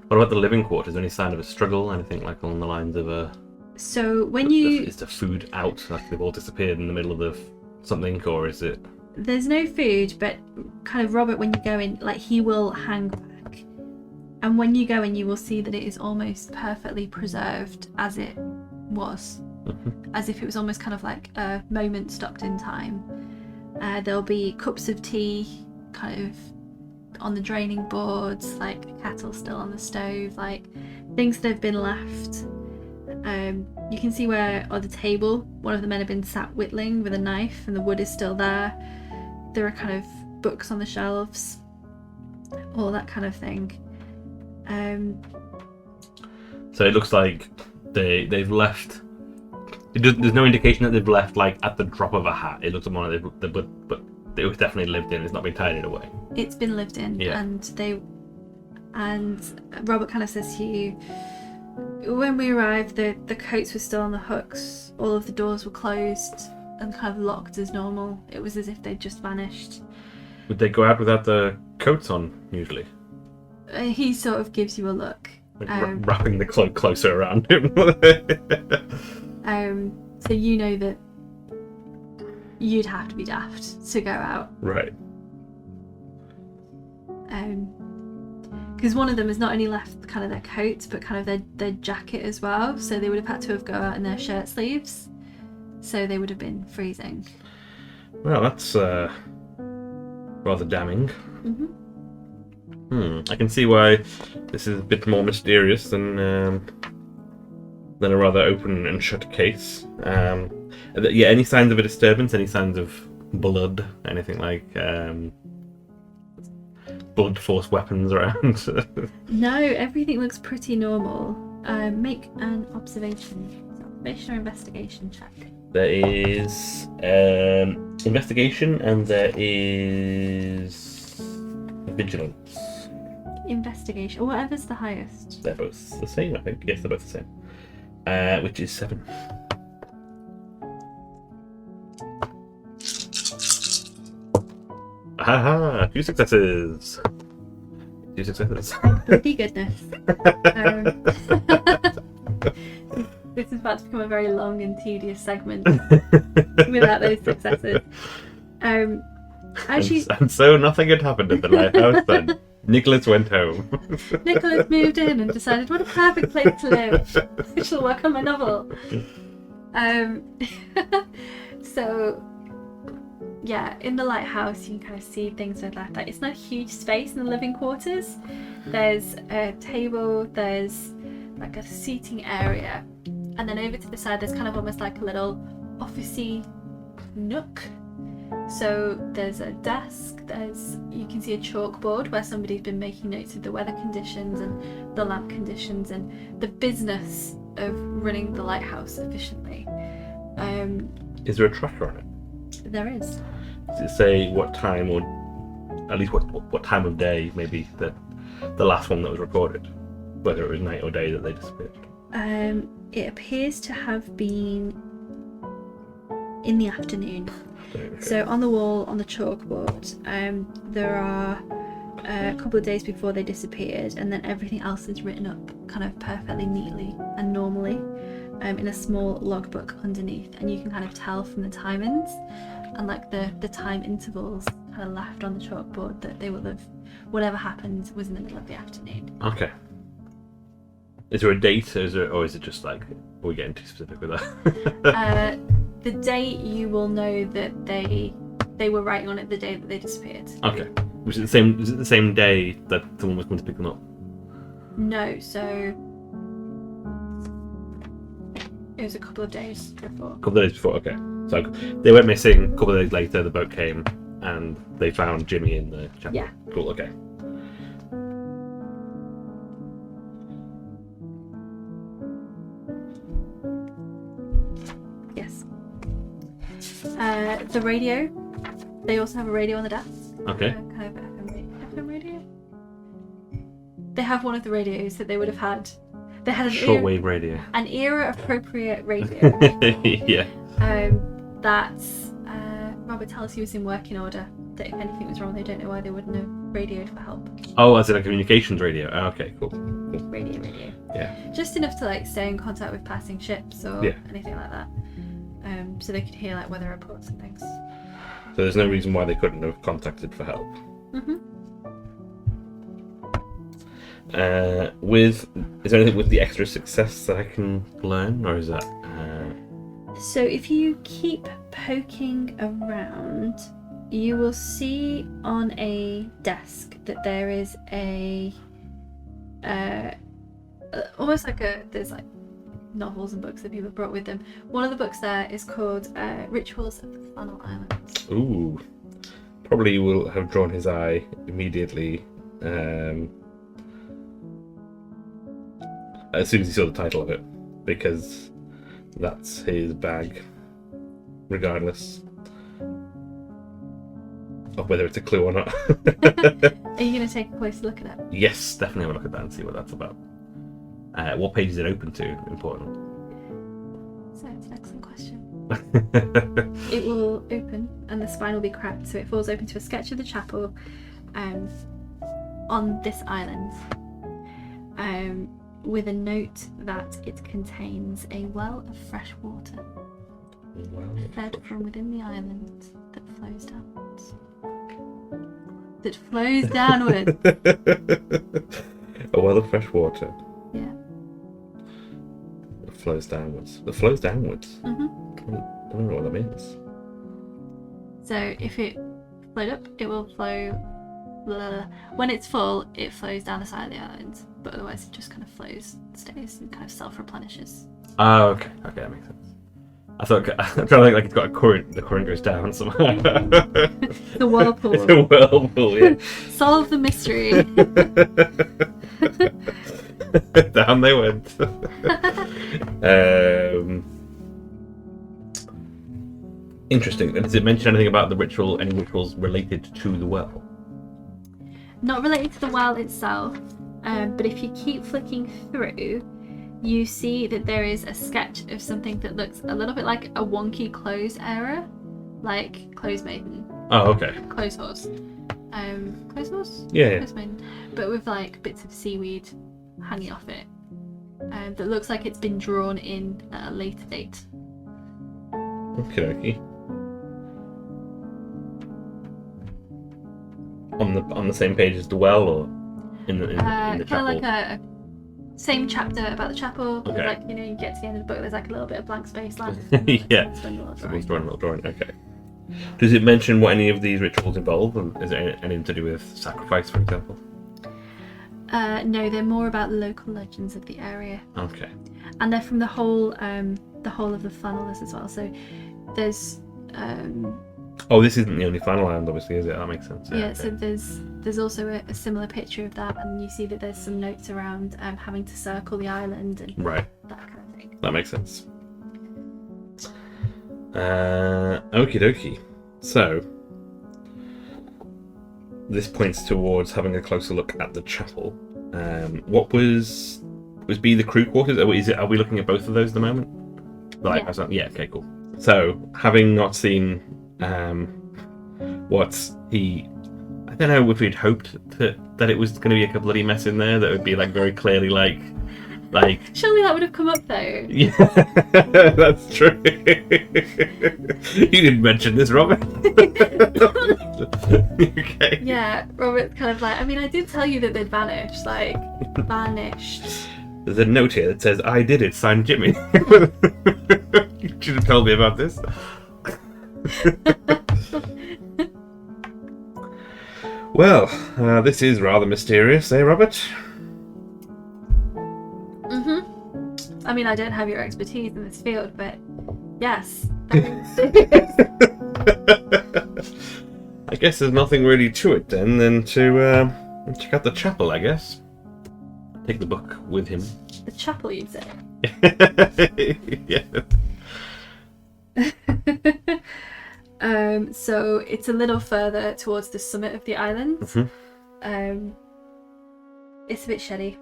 What about the living quarters? Any sign of a struggle? Anything like along the lines of a... So when you... Is the food out? Like they've all disappeared in the middle of the something, or is it... There's no food, but kind of Robert, when you go in, like, he will hang back. And when you go in, you will see that it is almost perfectly preserved as it was. As if it was almost kind of like a moment stopped in time. There'll be cups of tea kind of on the draining boards, like a kettle still on the stove, like things that have been left. You can see where on the table one of the men have been sat whittling with a knife, and the wood is still there. There are kind of books on the shelves, all that kind of thing. So it looks like they've left. There's no indication that they've left like at the drop of a hat. It looks more like but it was definitely lived in. It's not been tidied away. It's been lived in, yeah. And Robert kind of says to you, when we arrived, the coats were still on the hooks. All of the doors were closed and kind of locked as normal. It was as if they'd just vanished. Would they go out without the coats on usually? He sort of gives you a look. Like wrapping the cloak closer around him. So you know that you'd have to be daft to go out. Right. Because one of them has not only left kind of their coats, but kind of their jacket as well. So they would have had to have go out in their shirt sleeves. So they would have been freezing. Well, that's rather damning. Mm-hmm. I can see why this is a bit more mysterious than than a rather open and shut case. Any signs of a disturbance, any signs of blood, anything like blood force weapons around? No, everything looks pretty normal. Make an observation or investigation check. There is investigation and there is vigilance. Investigation, whatever's the highest. They're both the same, I think. Yes, they're both the same. Which is 7. Haha! A few successes. Bloody goodness. This is about to become a very long and tedious segment without those successes. Actually, and so nothing had happened at the lighthouse then. Nicholas went home. Nicholas moved in and decided, what a perfect place to live. I shall work on my novel. So, yeah, in the lighthouse you can kind of see things like that. It's not a huge space in the living quarters. There's a table, there's like a seating area, and then over to the side there's kind of almost like a little officey nook. So there's a desk, you can see a chalkboard where somebody's been making notes of the weather conditions and the lamp conditions and the business of running the lighthouse efficiently. Is there a tracker on it? There is. Does it say what time, or at least what time of day, maybe the last one that was recorded, whether it was night or day that they disappeared? It appears to have been in the afternoon. Okay. So on the wall, on the chalkboard, there are a couple of days before they disappeared, and then everything else is written up kind of perfectly neatly and normally in a small logbook underneath, and you can kind of tell from the timings and like the time intervals kind of left on the chalkboard that they will have, whatever happened was in the middle of the afternoon. Okay. Is there a date, or is it just like, are we getting too specific with that? The date you will know that they were writing on it the day that they disappeared. Okay. Was it the same day that someone was going to pick them up? No, so it was a couple of days before. A couple of days before, okay. So they went missing, a couple of days later the boat came and they found Jimmy in the chapel. Yeah. Cool, okay. Yes. The radio. They also have a radio on the desk. Okay. Kind of FM radio. They have one of the radios that they would have had. They had shortwave radio. An era-appropriate radio. Yeah. That's Robert tells you is in working order. That if anything was wrong, they don't know why they wouldn't have radioed for help. Oh, as in a communications radio. Oh, okay, cool. Radio. Yeah. Just enough to like stay in contact with passing ships or anything like that. So they could hear like weather reports and things. So there's no reason why they couldn't have contacted for help. Mhm. Is there anything with the extra success that I can learn, or is that? So if you keep poking around, you will see on a desk that there is a almost like there's like novels and books that people have brought with them. One of the books there is called Rituals of the Flannel Islands. Ooh, probably will have drawn his eye immediately as soon as he saw the title of it, because that's his bag, regardless of whether it's a clue or not. Are you going to take a closer look at it? Yes, definitely have a look at that and see what that's about. What page is it open to? Important. So it's an excellent question. It will open and the spine will be cracked, so it falls open to a sketch of the chapel on this island, with a note that it contains a well of fresh water fed from within the island that flows downwards. A well of fresh water. Yeah. It flows downwards. It flows downwards? Mm-hmm. I don't know what that means. So if it flowed up, it will flow. When it's full, it flows down the side of the island, but otherwise it just kind of flows, stays, and kind of self-replenishes. Oh, okay. Okay, that makes sense. I thought I'm trying to think like it's got a current. The current goes down somehow. The whirlpool. It's a whirlpool, yeah. Solve the mystery. Down they went. Interesting. Does it mention anything about the ritual? Any rituals related to the well? Not related to the well itself, but if you keep flicking through, you see that there is a sketch of something that looks a little bit like a wonky clothes era, like clothes maiden. Oh, okay. Clothes horse. Clothes horse? Yeah. Clothes maiden. But with like bits of seaweed hanging off it. That looks like it's been drawn in at a later date. Okay. On the same page as the well, or in the Kind chapel? of like a same chapter about the chapel. Okay. Like, you know, you get to the end of the book, there's like a little bit of blank space left. Yeah. Someone's drawing a little drawing. Okay. Does it mention what any of these rituals involve? And is there anything to do with sacrifice, for example? No, they're more about local legends of the area. Okay. And they're from the whole of the funnelers as well. So there's Oh, this isn't the only final island, obviously, is it? That makes sense. yeah. Okay. So there's also a similar picture of that, and you see that there's some notes around having to circle the island and Right. that kind of thing. That makes sense. Okie dokie. So this points towards having a closer look at the chapel. What was B the crew quarters? Are we looking at both of those at the moment? The lighthouse. Yeah. Okay. Cool. So having not seen what he, I don't know if we'd hoped that it was going to be like a bloody mess in there that would be like very clearly like. Surely that would have come up though. Yeah, that's true. You didn't mention this, Robert. Okay. Yeah, Robert's kind of like, I mean, I did tell you that they'd vanished, like, vanished. There's a note here that says, "I did it, signed Jimmy." You should have told me about this. Well, this is rather mysterious, eh, Robert? I mean, I don't have your expertise in this field, but yes. I guess there's nothing really to it then than to check out the chapel, I guess. Take the book with him. The chapel, you'd say? Yeah. So it's a little further towards the summit of the island. Mm-hmm. It's a bit shady.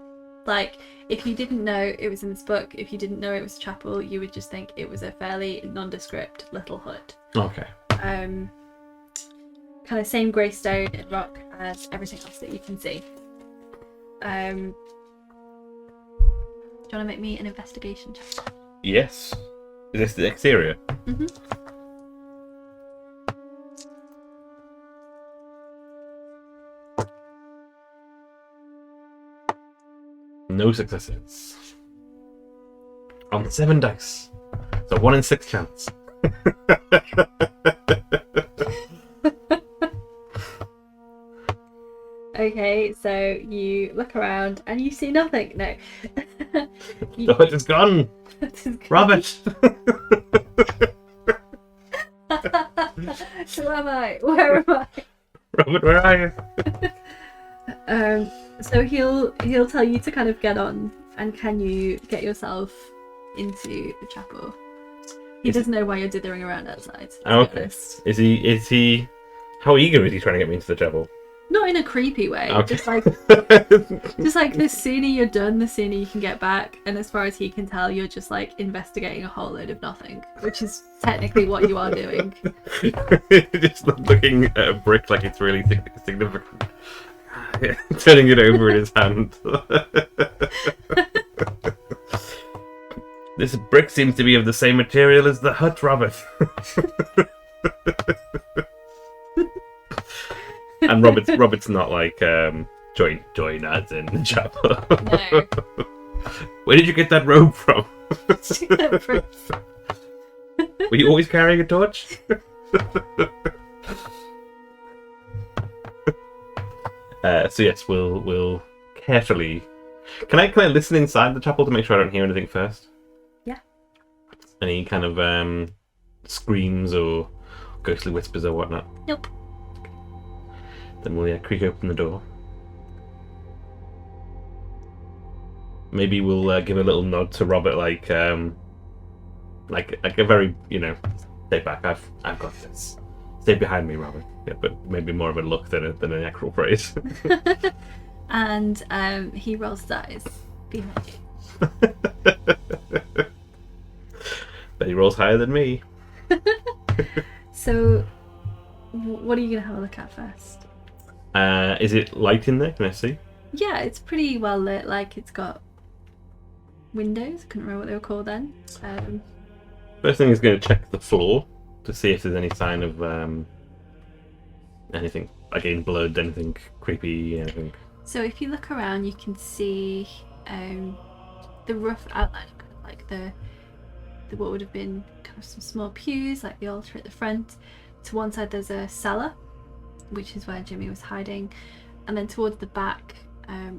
Like, if you didn't know it was in this book, if you didn't know it was a chapel, you would just think it was a fairly nondescript little hut. Okay. Kind of same grey stone and rock as everything else that you can see. Do you want to make me an investigation check? Yes. Is this the exterior? Mm-hmm. No successes. On 7 dice. So 1 in 6 chance. Okay, so you look around and you see nothing. No. The hut is gone. Robert. Who am I? Where am I? Robert, where are you? So he'll tell you to kind of get on, and can you get yourself into the chapel? He doesn't know why you're dithering around outside. Okay. Is he? How eager is he trying to get me into the chapel? Not in a creepy way. Okay. Just like the sooner you're done, the sooner you can get back. And as far as he can tell, you're just like investigating a whole load of nothing, which is technically what you are doing. Just looking at a brick like it's really significant. Turning it over in his hand. This brick seems to be of the same material as the hut, Robert. And Robert's not like join us in the chapel. No. Where did you get that robe from? Were you always carrying a torch? So yes, we'll carefully. Can I listen inside the chapel to make sure I don't hear anything first? Yeah. Any kind of screams or ghostly whispers or whatnot? Nope. Then we'll creak open the door. Maybe we'll give a little nod to Robert, like a very, stay back. I've got this. Stay behind me, Robert. Yeah, but maybe more of a look than an actual phrase. And he rolls dice behind you. But he rolls higher than me. So, what are you going to have a look at first? Is it light in there? Can I see? Yeah, it's pretty well lit. Like, it's got windows. I couldn't remember what they were called then. First thing is going to check the floor to see if there's any sign of anything, again, blood, anything creepy, anything. So if you look around, you can see the rough outline of kind of like the what would have been kind of some small pews, like the altar at the front. To one side there's a cellar, which is where Jimmy was hiding, and then towards the back,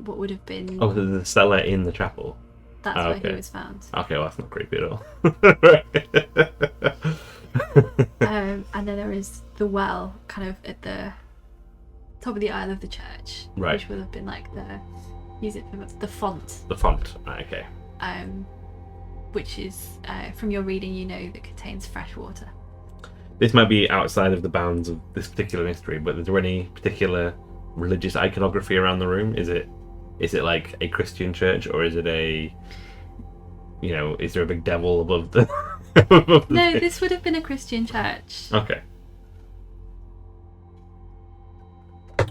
what would have been... Oh, there's a cellar in the chapel. That's where he was found. Okay, well that's not creepy at all. And then there is the well, kind of at the top of the aisle of the church, right, which would have been like use it for the font. The font, right, okay. Which is, from your reading, that contains fresh water. This might be outside of the bounds of this particular mystery, but is there any particular religious iconography around the room? Is it like a Christian church, or is it is there a big devil above the... No, this would have been a Christian church. Okay.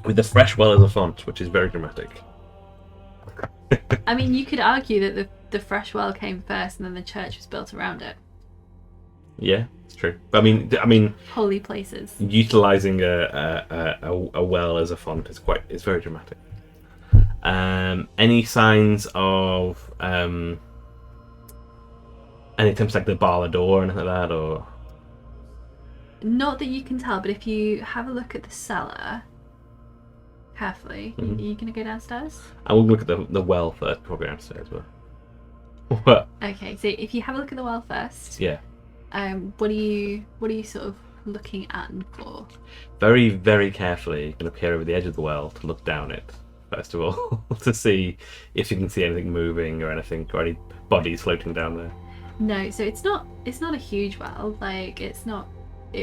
With the fresh well as a font, which is very dramatic. I mean, you could argue that the fresh well came first and then the church was built around it. Yeah, it's true. But I mean, holy places. Utilizing a well as a font is very dramatic. Any signs of any attempts like the bar door or anything like that, or? Not that you can tell, but if you have a look at the cellar carefully, are you going to go downstairs? I will look at the well first before going downstairs. But what? Okay, so if you have a look at the well first, yeah. What are you sort of looking at and for? Very, very carefully, going to peer over the edge of the well to look down it first of all, to see if you can see anything moving or anything, or any bodies floating down there. No, so it's not a huge well. Like it's a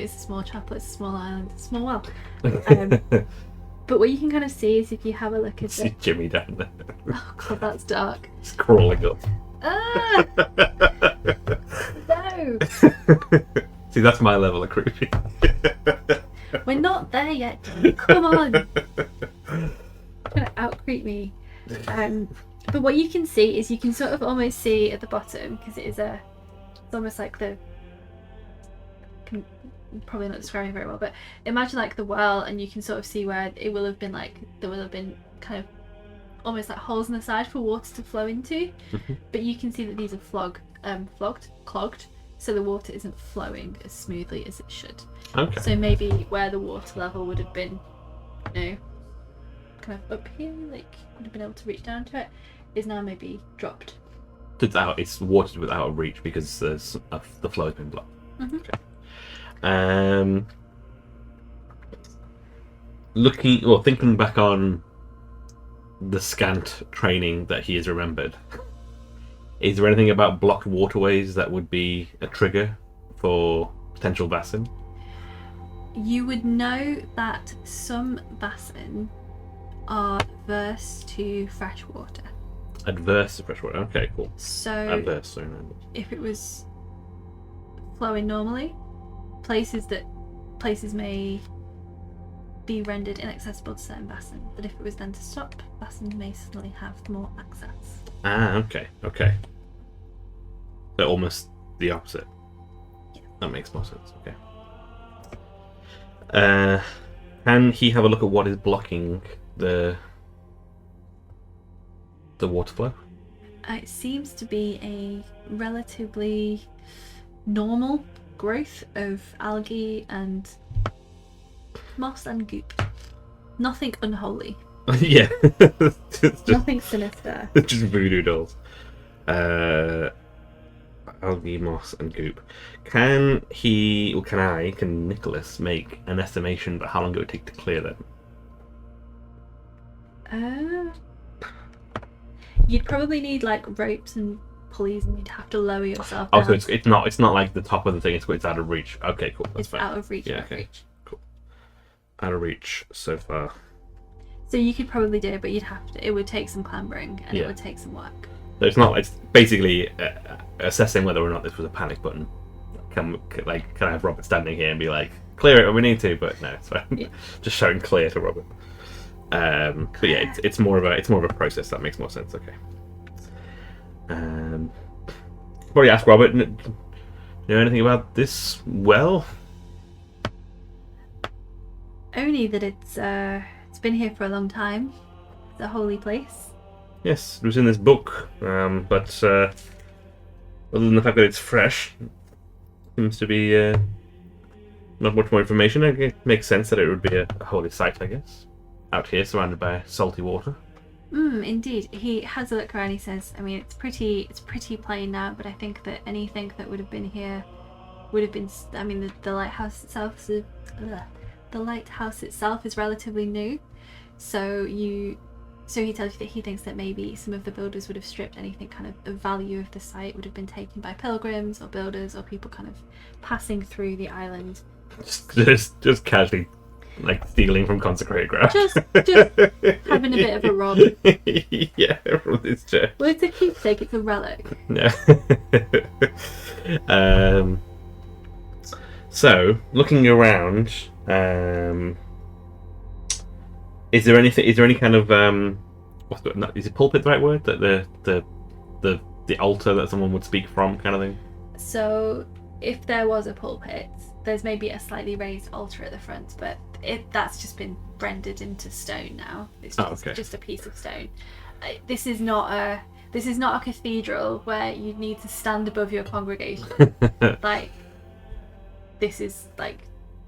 small chapel, it's a small island, it's a small well. But what you can kind of see is if you have a look at see Jimmy down there. Oh god, that's dark. It's crawling up. Ah! No. See, that's my level of creepy. We're not there yet. Come on. You're gonna out-creep me. But what you can see is you can sort of almost see at the bottom, because it's almost like probably not describing it very well, but imagine like the well, and you can sort of see where it will have been there will have been kind of almost like holes in the side for water to flow into. But you can see that these are clogged, so the water isn't flowing as smoothly as it should. Okay. So maybe where the water level would have been, kind of up here, like would have been able to reach down to it, is now maybe dropped. It's watered without reach because the flow has been blocked. Okay. Thinking back on the scant training that he has remembered, is there anything about blocked waterways that would be a trigger for potential Vaesen? You would know that some Vaesen are adverse to fresh water. Adverse to fresh water. Okay, cool. So adverse. Sorry, no. If it was flowing normally, places may be rendered inaccessible to certain Vaesen, but if it was then to stop, Vaesen may suddenly have more access. Okay. So almost the opposite. Yeah. That makes more sense. Okay. Can he have a look at what is blocking the water flow? It seems to be a relatively normal growth of algae and moss and goop. Nothing unholy. Yeah. Nothing sinister. Just voodoo dolls. algae, moss, and goop. Can Nicholas make an estimation about how long it would take to clear them? You'd probably need like ropes and pulleys, and you'd have to lower yourself Oh, down. so it's not like the top of the thing. It's out of reach. Okay, cool. That's It's fine. out of reach. Yeah, out of okay. reach. Cool. Out of reach so far. So you could probably do it, but you'd have to. It would take some clambering, and Yeah. it would take some work. So it's not. It's basically assessing whether or not this was a panic button. Can I have Robert standing here and be like, clear it when we need to? But no, it's fine. Yeah. Just shouting clear to Robert. But yeah, it's more of a process. That makes more sense. Okay. Probably ask Robert. Do you know anything about this well? Only that it's been here for a long time. It's a holy place. Yes, it was in this book. But other than the fact that it's fresh, seems to be not much more information. It makes sense that it would be a holy site, I guess. Out here, surrounded by salty water. Indeed. He has a look around. He says, "I mean, it's pretty plain now, but I think that anything that would have been here would have been. I mean, the lighthouse itself is the lighthouse itself is relatively new, so he tells you that he thinks that maybe some of the builders would have stripped anything kind of the value of the site would have been taken by pilgrims or builders or people kind of passing through the island. Just casually, like stealing from consecrated ground. Just having a bit of a rob. Yeah, from this church. Well, it's a keepsake. It's a relic. No. So, looking around, is there any kind of is it pulpit the right word? That the altar that someone would speak from, kind of thing? So, if there was a pulpit, there's maybe a slightly raised altar at the front, but that's just been rendered into stone now. It's just a piece of stone. This is not a cathedral where you need to stand above your congregation. Like, this is like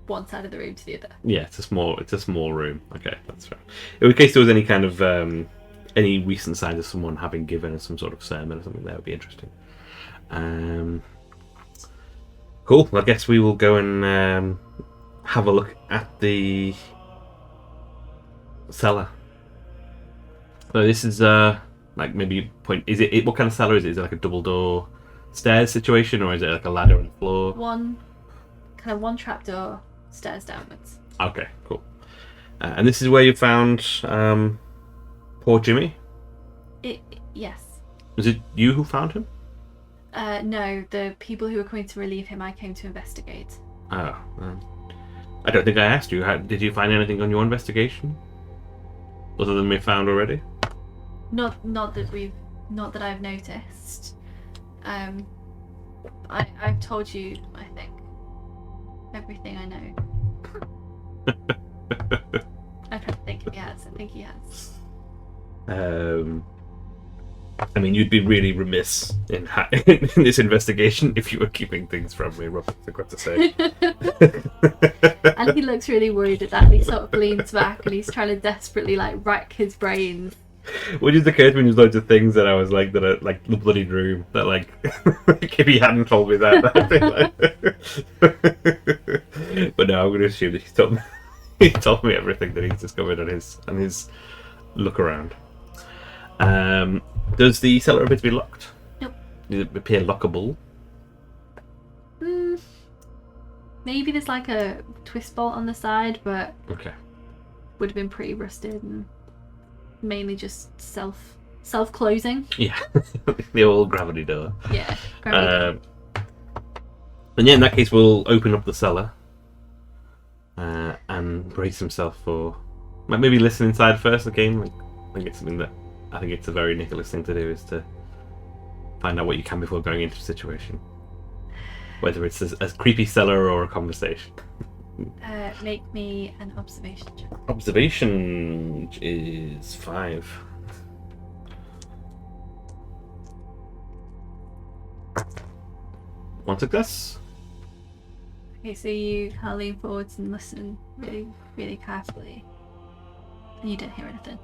one side of the room to the other. Yeah, it's a small room. Okay, that's fair. In case there was any kind of any recent signs of someone having given us some sort of sermon or something, that would be interesting. Cool. I guess we will go and have a look at the cellar. So this is like maybe point. Is it what kind of cellar is it? Is it like a double door stairs situation, or is it like a ladder on the floor? One trapdoor, stairs downwards. Okay, cool. And this is where you found poor Jimmy? Yes. Was it you who found him? No, the people who were coming to relieve him, I came to investigate. Oh, I don't think I asked you. Did you find anything on your investigation, other than we found already? Not that I've noticed. I've told you, I think, everything I know. I'm trying to think if he has. I think he has. I mean, you'd be really remiss in this investigation if you were keeping things from me, Robert, I've got to say. And he looks really worried at that, and he sort of leans back and he's trying to desperately like rack his brains. What just occurred to me was loads of things that I was like, that are like the bloody room, that like, if he hadn't told me that, I'd be like... But no, I'm going to assume that he told me everything that he's discovered on his look around. Does the cellar appear to be locked? Nope. Does it appear lockable? Maybe there's like a twist bolt on the side, but Okay. would have been pretty rusted and mainly just self-closing. Yeah, the old gravity door. Yeah. Gravity. And yeah, in that case, we'll open up the cellar and brace himself for maybe listen inside first again. I think it's something that I think it's a very Nicholas thing to do, is to find out what you can before going into a situation, whether it's a creepy cellar or a conversation. Make me an observation check. Observation is 5. One success. Okay, so you kind of lean forwards and listen really, really carefully. You don't hear anything.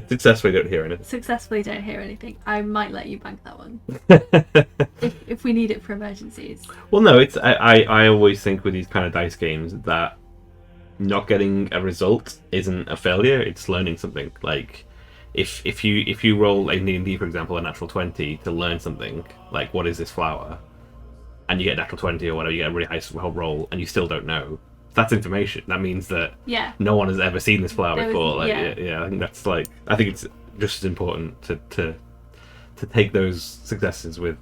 Successfully don't hear anything. Successfully don't hear anything. I might let you bank that one. if we need it for emergencies. Well, no, it's I always think with these kind of dice games that not getting a result isn't a failure, it's learning something. Like if you roll a D&D, for example, a natural 20 to learn something, like what is this flower, and you get a natural 20 or whatever, you get a really high roll and you still don't know, that's information. That means that no one has ever seen this flower before. Like I think that's like, I think it's just as important to take those successes with.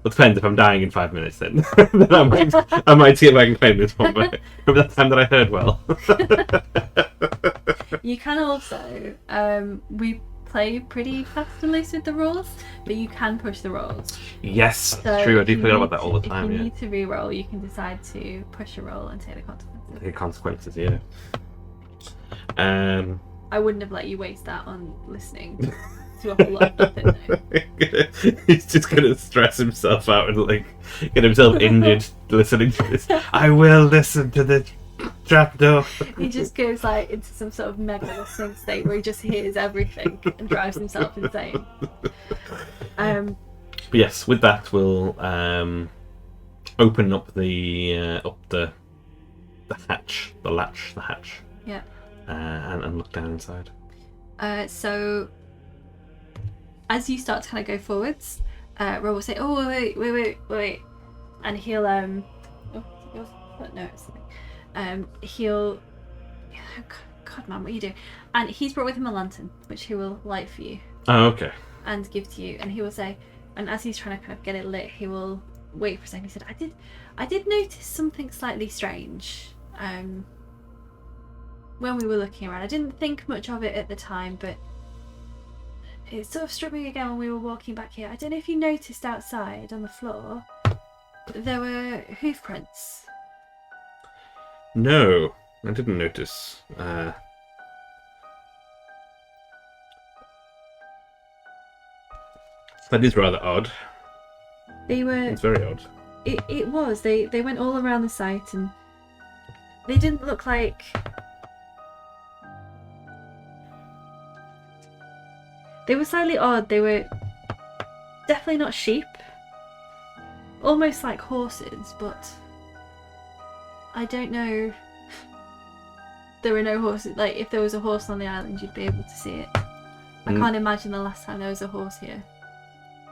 Well, it depends. If I'm dying in 5 minutes, then, then I might see if I can claim this one. But remember that time that I heard well. You can also we play pretty fast and loose with the rules, but you can push the rolls. Yes, so true. I do forget about that all the time. If you need to re-roll, you can decide to push a roll and take the consequences. Take consequences, yeah. I wouldn't have let you waste that on listening to a whole lot of nothing. He's just gonna stress himself out and like get himself injured listening to this. I will listen to the trapdoor. He just goes like into some sort of mega listening state where he just hears everything and drives himself insane. But yes, with that we'll open up the hatch, the hatch. Yeah. And look down inside. So as you start to kind of go forwards, Rob will say, "Oh wait," and he'll no, it's something. He'll, God man, what are you doing? And he's brought with him a lantern, which he will light for you. Oh, okay. And give to you, and he will say, and as he's trying to kind of get it lit, he will wait for a second. He said, "I did notice something slightly strange. When we were looking around, I didn't think much of it at the time, but it sort of struck me again when we were walking back here. I don't know if you noticed outside on the floor, there were hoof prints." No, I didn't notice. That is rather odd. They were. It's very odd. It was. They went all around the site and they didn't look like. They were slightly odd. They were definitely not sheep. Almost like horses, but I don't know. There were no horses. Like, if there was a horse on the island, you'd be able to see it. I can't imagine the last time there was a horse here.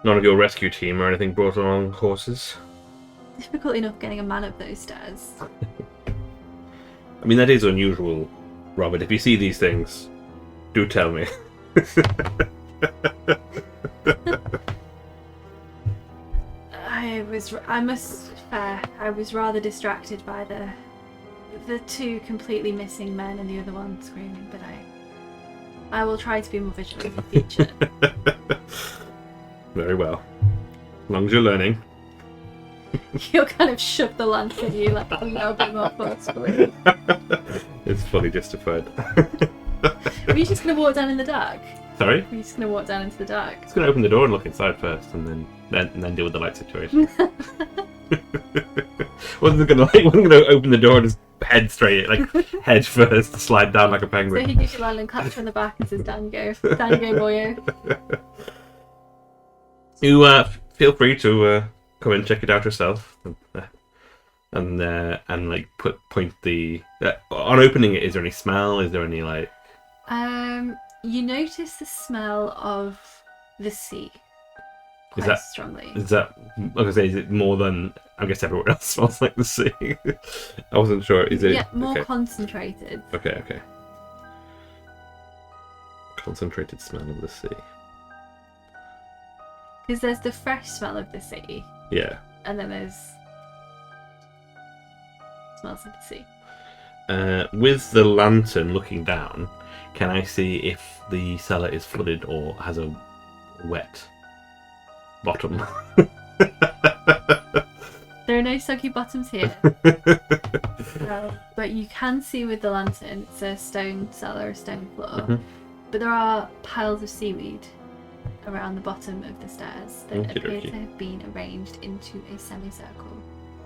None of your rescue team or anything brought along horses? Difficult enough getting a man up those stairs. I mean, that is unusual, Robert. If you see these things, do tell me. I was rather distracted by the two completely missing men and the other one screaming, but I will try to be more vigilant in the future. Very well. As long as you're learning. He'll kind of shove the lantern at you like a little bit more forcefully. It's fully justified. Were you just going to walk down in the dark? Sorry? Were you just going to walk down into the dark? I was going to open the door and look inside first, and then deal with the light situation. wasn't going to open the door and just head straight, like head first, slide down like a penguin. So he gives you a and claps you on the back and says, "Down you go, boyo." You feel free to come and check it out yourself, and like point the on opening it. Is there any smell? Is there any like? You notice the smell of the sea. Strongly. Is that? Like I say, is it more than? I guess everywhere else smells like the sea. I wasn't sure. Is it? Yeah, more concentrated. Okay. Concentrated smell of the sea. Because there's the fresh smell of the sea. Yeah. And then there's smells of the sea. With the lantern looking down, can I see if the cellar is flooded or has a wet bottom? There are no soggy bottoms here. But you can see with the lantern, it's a stone cellar, a stone floor. Mm-hmm. But there are piles of seaweed around the bottom of the stairs that appear to have been arranged into a semicircle.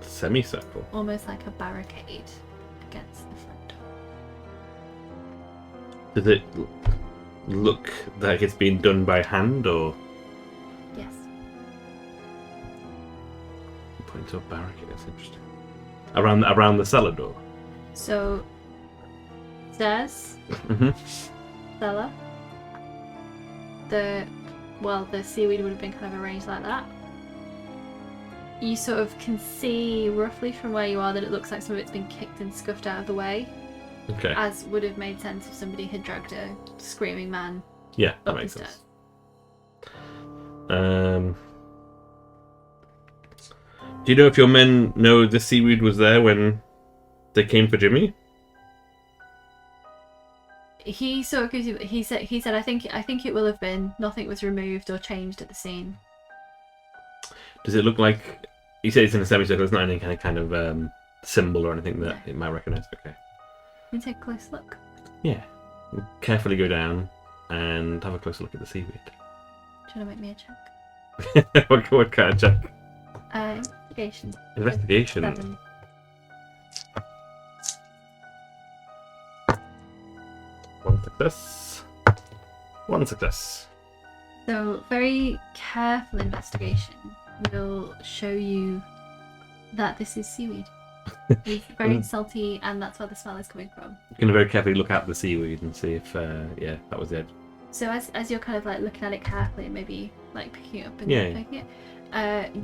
Semicircle? Almost like a barricade against the front door. Does it look like it's been done by hand, or...? Yes. Point to a barricade, that's interesting. Around the cellar door? So, stairs, cellar. The seaweed would have been kind of arranged like that. You sort of can see roughly from where you are that it looks like some of it's been kicked and scuffed out of the way. Okay. As would have made sense if somebody had dragged a screaming man. Yeah, that up makes the sense. stairs. Do you know if your men know the seaweed was there when they came for Jimmy? He sort of gives you. He said. I think it will have been. Nothing was removed or changed at the scene. Does it look like? You say it's in a semicircle. It's not any kind of symbol or anything that it might recognise. Okay. Can you take a close look? Yeah. We'll carefully go down and have a closer look at the seaweed. Do you want to make me a check? What kind of check? Investigation. Investigation. 7. One success. So, very careful investigation will show you that this is seaweed. It's very salty, and that's where the smell is coming from. You can very carefully look at the seaweed and see if, that was it. So, as you're kind of like looking at it carefully and maybe like picking it up and picking it,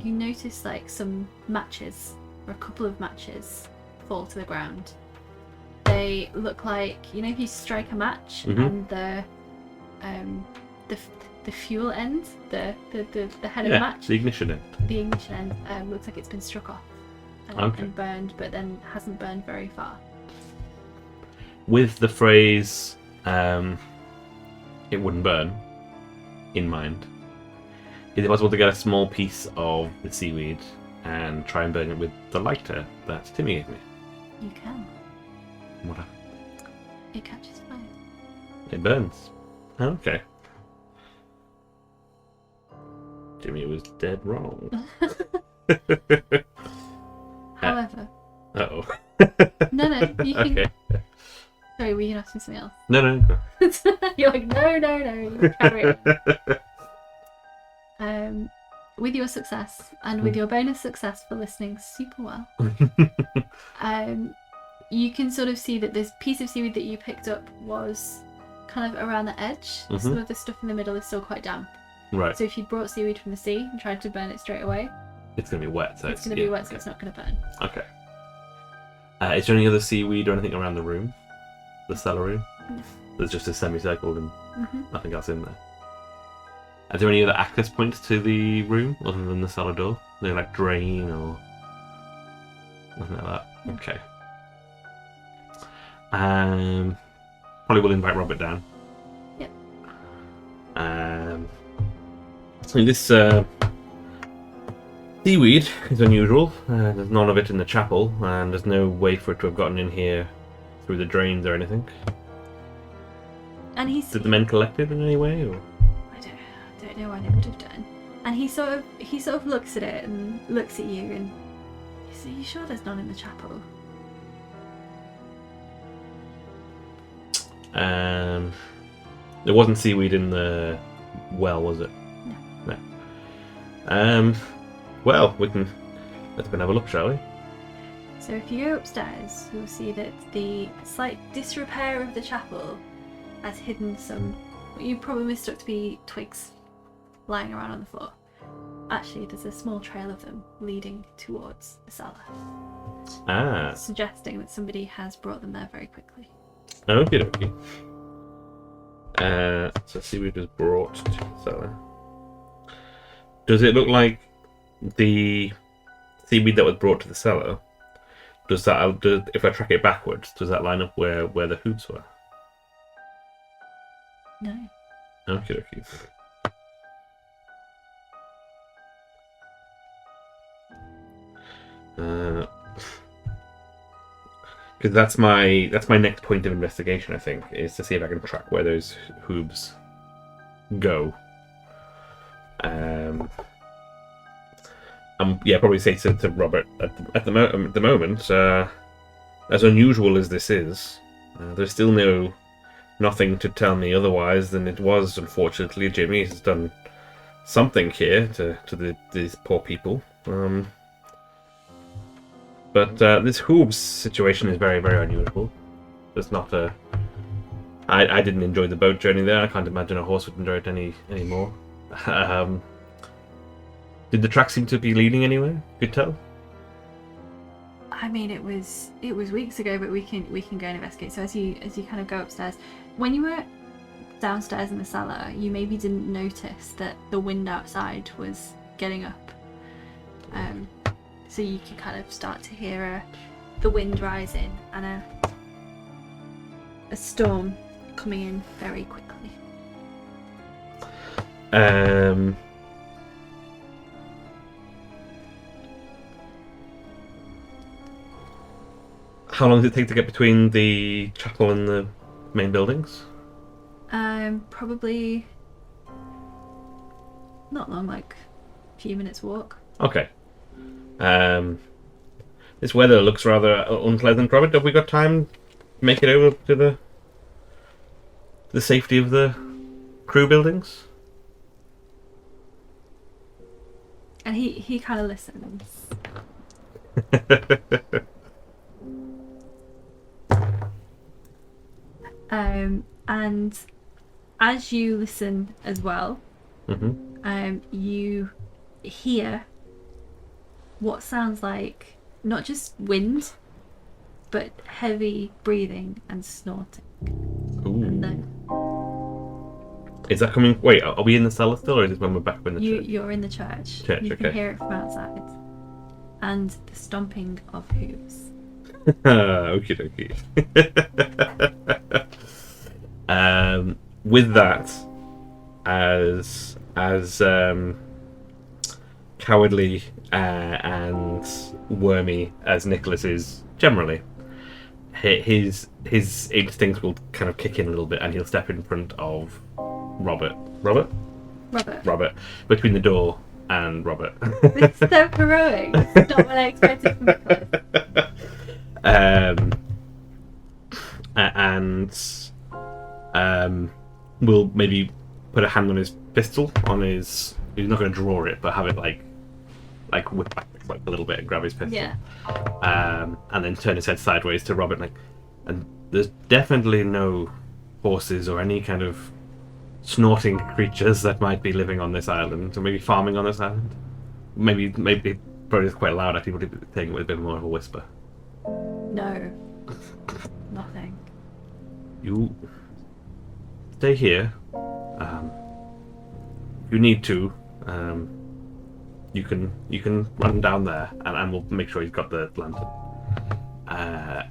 you notice like some matches, or a couple of matches, fall to the ground. They look like, you know, if you strike a match and the fuel end, the head of the match, the ignition end. The ignition end looks like it's been struck off and burned, but then hasn't burned very far. With the phrase "it wouldn't burn" in mind, is it possible to get a small piece of the seaweed and try and burn it with the lighter that Timmy gave me? You can. What happens? It catches fire. It burns. Oh, okay. Jimmy was dead wrong. However. Uh-oh. No, you can... Okay. Sorry, were you asking something else? No. You're like, no, you carry on. With your success, and with your bonus success for listening super well, you can sort of see that this piece of seaweed that you picked up was kind of around the edge. Some of the stuff in the middle is still quite damp. Right. So if you brought seaweed from the sea and tried to burn it straight away, it's going to be wet. So it's going to be wet, so it's not going to burn. Okay. Is there any other seaweed or anything around the room? The cellar room? No. There's just a semicircle and nothing else in there. Are there any other access points to the room other than the cellar door? No, like drain or nothing like that? No. Okay. Probably will invite Robert down. Yep. So this seaweed is unusual. There's none of it in the chapel, and there's no way for it to have gotten in here through the drains or anything. And Did the men collect it in any way, or? I don't know why they would have done. And he sort of looks at it and looks at you and he's like, "Are you sure there's none in the chapel?" There wasn't seaweed in the well, was it? No. Well, let's go and have a look, shall we? So if you go upstairs, you'll see that the slight disrepair of the chapel has hidden some, what you probably mistook to be twigs lying around on the floor. Actually, there's a small trail of them leading towards the cellar. Suggesting that somebody has brought them there very quickly. Okay. So seaweed was brought to the cellar. Does it look like the seaweed that was brought to the cellar? If I track it backwards, does that line up where the hoops were? No. Okay. Because that's my next point of investigation, I think, is to see if I can track where those hooves go. Probably say to Robert at the moment, as unusual as this is, there's still no nothing to tell me otherwise than it was, unfortunately, Jimmy has done something here to these poor people. But this hooves situation is very, very unusual. It's not a... I didn't enjoy the boat journey there. I can't imagine a horse would enjoy it anymore. Did the track seem to be leading anywhere? Could tell. I mean, it was weeks ago, but we can go and investigate. So as you kind of go upstairs, when you were downstairs in the cellar, you maybe didn't notice that the wind outside was getting up. So you could kind of start to hear the wind rising and a storm coming in very quickly. How long does it take to get between the chapel and the main buildings? Probably not long, like a few minutes walk. Okay. This weather looks rather unpleasant, Robert. Have we got time to make it over to the safety of the crew buildings? And he kind of listens. And as you listen as well, you hear what sounds like not just wind, but heavy breathing and snorting. Ooh. And then is that coming? Wait, are we in the cellar still, or is this when we're back in the church? You're in the church. You okay. can hear it from outside. And the stomping of hooves. Okie dokie. With that, as cowardly and wormy as Nicholas is generally, his instincts will kind of kick in a little bit, and he'll step in front of Robert, between the door and Robert. It's so heroic. It's not what I expected from Nicholas. And we'll maybe put a hand on his pistol, on his... He's not going to draw it, but have it like whip back like a little bit and grab his pistol. Yeah. And then turn his head sideways to Robert, and there's definitely no horses or any kind of snorting creatures that might be living on this island, or maybe farming on this island. Maybe probably it's quite loud. Actually, probably taking it with a bit more of a whisper. No. Nothing. You stay here. You need to. You can run down there, and we'll make sure he's got the lantern.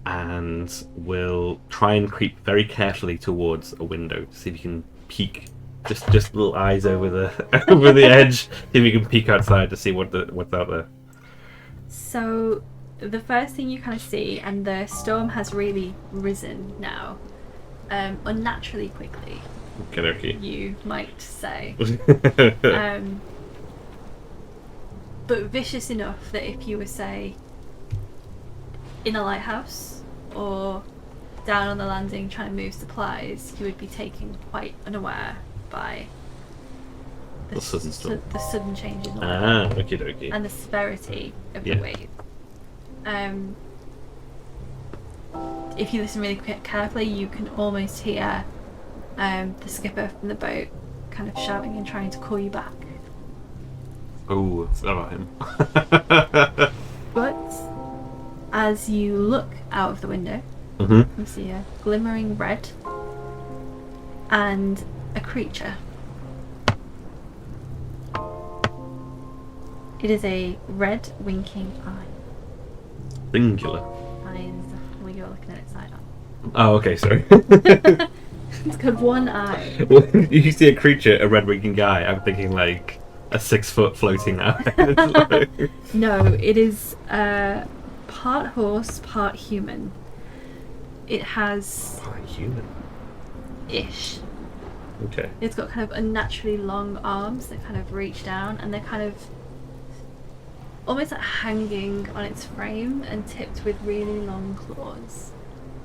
And we'll try and creep very carefully towards a window to see if you can peek. Just little eyes over the over the edge. See if you can peek outside to see what's out there. So the first thing you kind of see, and the storm has really risen now, unnaturally quickly. Okay. You might say. But vicious enough that if you were, say, in a lighthouse or down on the landing trying to move supplies, you would be taken quite unaware by the sudden storm. The sudden change in the weather. Okay. And the severity of the wave. If you listen really carefully, you can almost hear the skipper from the boat kind of shouting and trying to call you back. Oh, I forgot about him. But as you look out of the window, you see a glimmering red and a creature. It is a red winking eye. Singular. Eyes. Well, you're looking at it side on. Oh, okay, sorry. It's got one eye. Well, you see a creature, a red winking guy, I'm thinking like a 6-foot floating eye. No, it is part horse, part human. It has... Part human? Ish. Okay. It's got kind of unnaturally long arms that kind of reach down, and they're kind of almost like hanging on its frame and tipped with really long claws.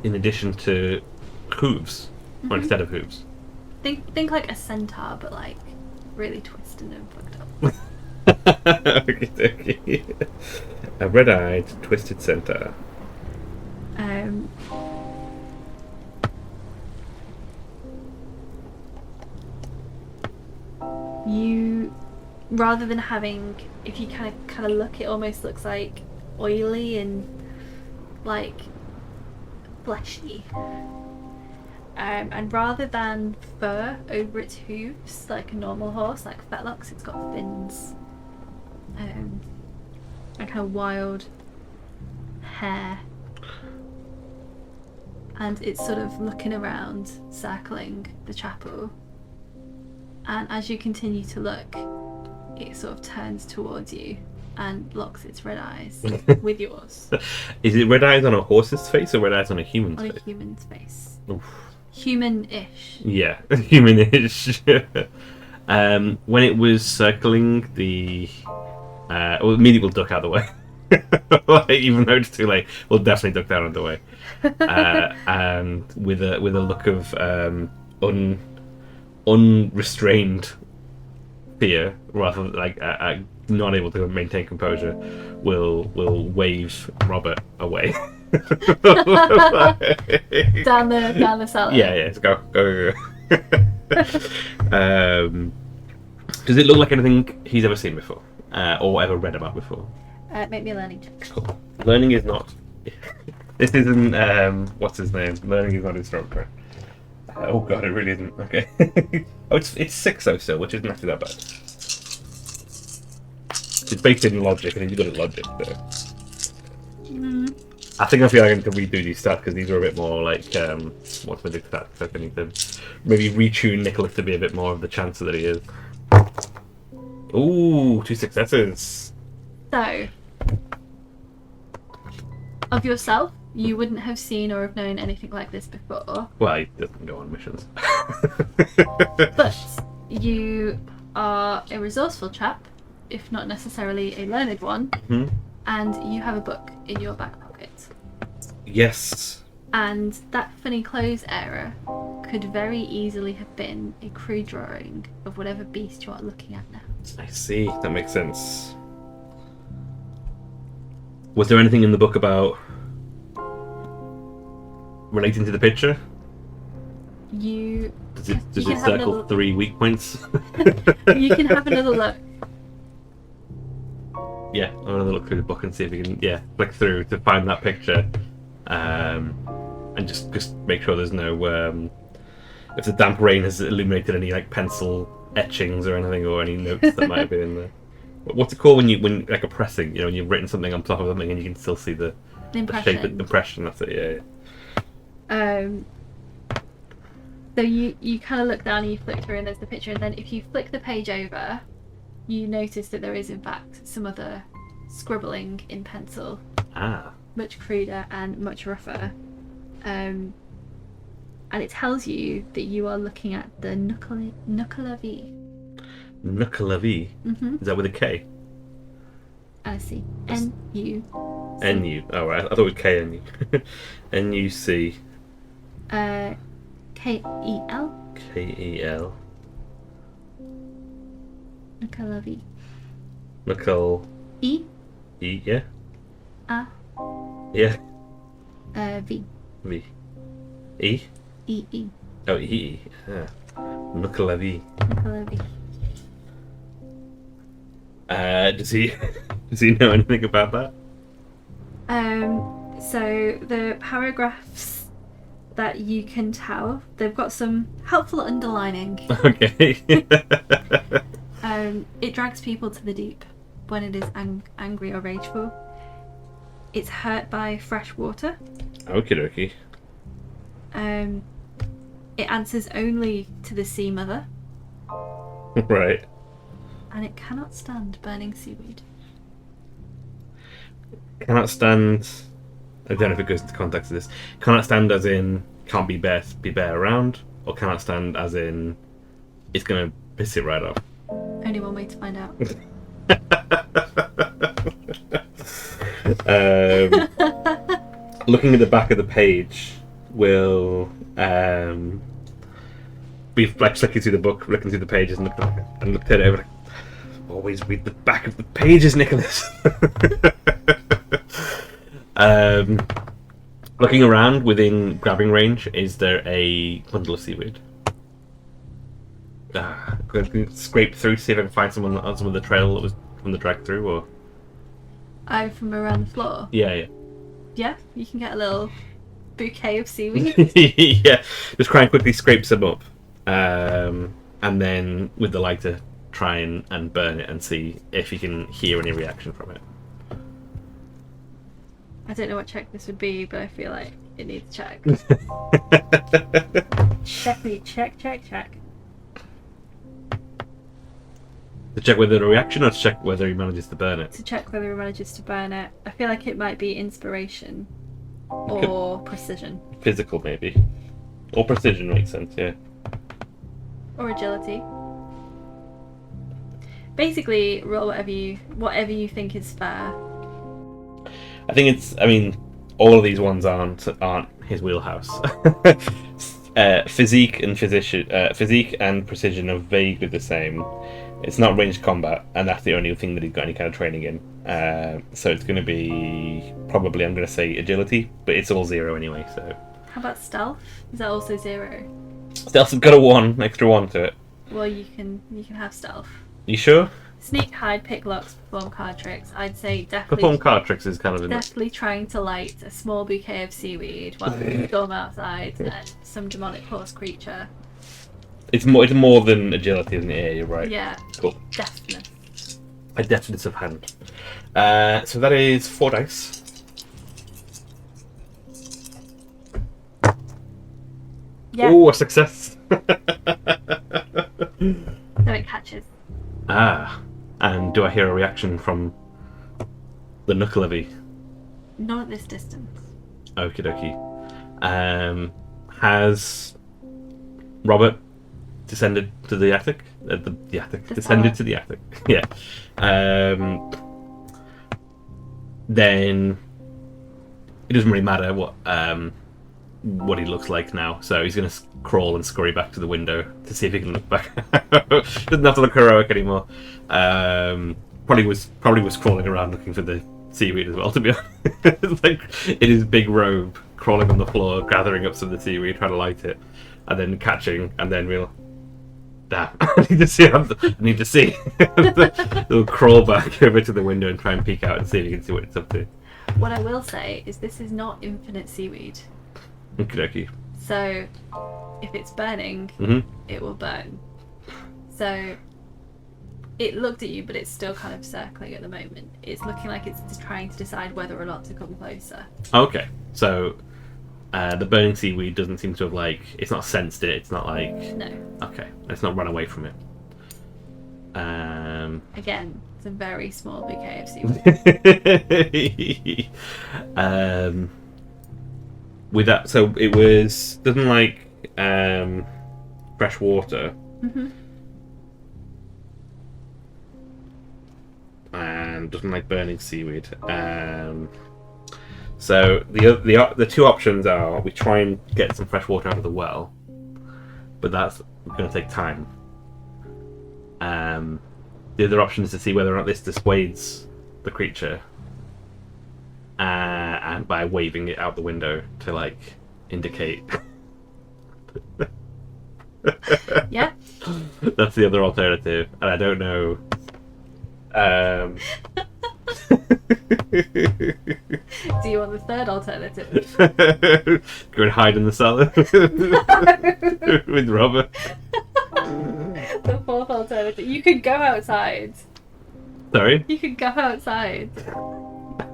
In addition to hooves? or instead of hooves. Think like a centaur, but like really twisted and fucked up. Okay. A red-eyed, twisted centaur. You, rather than having, if you kind of look, it almost looks like oily and like fleshy. And rather than fur over its hooves like a normal horse, like fetlocks, it's got fins. And kind of wild hair. And it's sort of looking around, circling the chapel. And as you continue to look, it sort of turns towards you and locks its red eyes with yours. Is it red eyes on a horse's face or red eyes on a human's face? On a human's face. Oof. Human-ish. Yeah, human-ish. When it was circling the... well, immediately we'll duck out of the way. Like, even though it's too late, we'll definitely duck down out of the way. And with a look of unrestrained fear, rather than like not able to maintain composure, will wave Robert away. down the cellar. Yeah. Go. Does it look like anything he's ever seen before, or ever read about before? Make me a learning check. Cool. Learning is not. This isn't. What's his name? Learning is not his strong point. Oh god, it really isn't. Okay. Oh, it's 6 though still, which isn't actually that bad. It's based in logic, and he's good at logic, so. I think I feel like I need to redo these stats because these are a bit more like what's my big stats? I need to maybe retune Nicholas to be a bit more of the chancer that he is. Ooh, 2 successes. So, of yourself, you wouldn't have seen or have known anything like this before. Well, he doesn't go on missions. But you are a resourceful chap, if not necessarily a learned one, and you have a book in your back pocket. Yes. And that funny clothes error could very easily have been a crude drawing of whatever beast you are looking at now. I see. That makes sense. Was there anything in the book about relating to the picture? Does it circle 3 weak points? You can have another look. Yeah, I'm gonna look through the book and see if we can flick through to find that picture, and just make sure there's no if the damp rain has illuminated any like pencil etchings or anything, or any notes that might have been in there. What's it called when like a pressing? You know, when you've written something on top of something and you can still see the shape of the impression. That's it. Yeah. So you kind of look down and you flick through and there's the picture, and then if you flick the page over, you notice that there is in fact some other scribbling in pencil. Much cruder and much rougher. And it tells you that you are looking at the Nucalavi. Nucalavi? Mm-hmm. Is that with a K? I see. N-U. N-U. Oh, right. I thought it was K-N-U. N-U-C. K-E-L. K-E-L. Nucalavi. Nucal. E. E, yeah? A. Yeah. V. V. E? E-E. Oh, E-E. Nucalavi. Nucalavi. Does he know anything about that? So the paragraphs that you can tell, they've got some helpful underlining. Okay. It drags people to the deep when it is angry or rageful. It's hurt by fresh water. Okie dokie. It answers only to the sea mother. Right. And it cannot stand burning seaweed. Cannot stand. I don't know if it goes into context of this. Cannot stand as in can't be bare around, or cannot stand as in it's gonna piss it right off. Only one way to find out. Looking at the back of the page will be like flicking through the book, looking through the pages, and looked at it over. Like, always read the back of the pages, Nicholas. Looking around within grabbing range, is there a bundle of seaweed? Going to scrape through to see if I can find someone on some of the trail that was from the drag through, or From around the floor. yeah. Yeah, you can get a little bouquet of seaweed. Yeah, just try and quickly scrape some up, and then with the lighter try and burn it and see if you can hear any reaction from it. I don't know what check this would be, but I feel like it needs check. Definitely check. To check whether a reaction, or to check whether he manages to burn it? To check whether he manages to burn it. I feel like it might be inspiration or precision. Physical, maybe. Or precision makes sense, yeah. Or agility. Basically, roll whatever you think is fair. I think all of these ones aren't his wheelhouse. Physique and precision are vaguely the same. It's not ranged combat, and that's the only thing that he's got any kind of training in. So it's going to be probably, I'm going to say agility, but it's all 0 anyway. So how about stealth? Is that also 0? Stealth's got an extra 1 to it. Well, you can have stealth. You sure? Sneak, hide, pick locks, perform card tricks. I'd say definitely. Perform card tricks is kind of definitely trying to light a small bouquet of seaweed while you storm outside at some demonic horse creature. It's more than agility, isn't it? Yeah, you're right. Yeah. Cool. Definitely. A deftness of hand. So that is 4 dice. Yeah. Oh, a success. So it catches. And do I hear a reaction from the Knucklevy? Not at this distance. Okie dokie. Has Robert descended to the attic? The attic. Descended to the attic. Yeah. Then it doesn't really matter what he looks like now, so he's going to crawl and scurry back to the window to see if he can look back. Doesn't have to look heroic anymore. Probably was crawling around looking for the seaweed as well, to be honest. Like in his big robe, crawling on the floor, gathering up some of the seaweed, trying to light it, and then catching, and then damn, I need to see. He'll crawl back over to the window and try and peek out and see if he can see what it's up to. What I will say is this is not infinite seaweed. Okie. So, if it's burning, it will burn. So, it looked at you, but it's still kind of circling at the moment. It's looking like it's just trying to decide whether or not to come closer. Okay, so the burning seaweed doesn't seem to have it's not sensed it. It's not like no. Okay, it's not run away from it. Again, it's a very small bouquet of seaweed. With that, so it doesn't like fresh water, and doesn't like burning seaweed. So the 2 options are we try and get some fresh water out of the well, but that's going to take time. The other option is to see whether or not this dissuades the creature. And by waving it out the window to indicate. Yeah. That's the other alternative, and I don't know. Do you want the third alternative? Go and hide in the cellar with Robert. The 4th alternative. You could go outside. Sorry? You could go outside.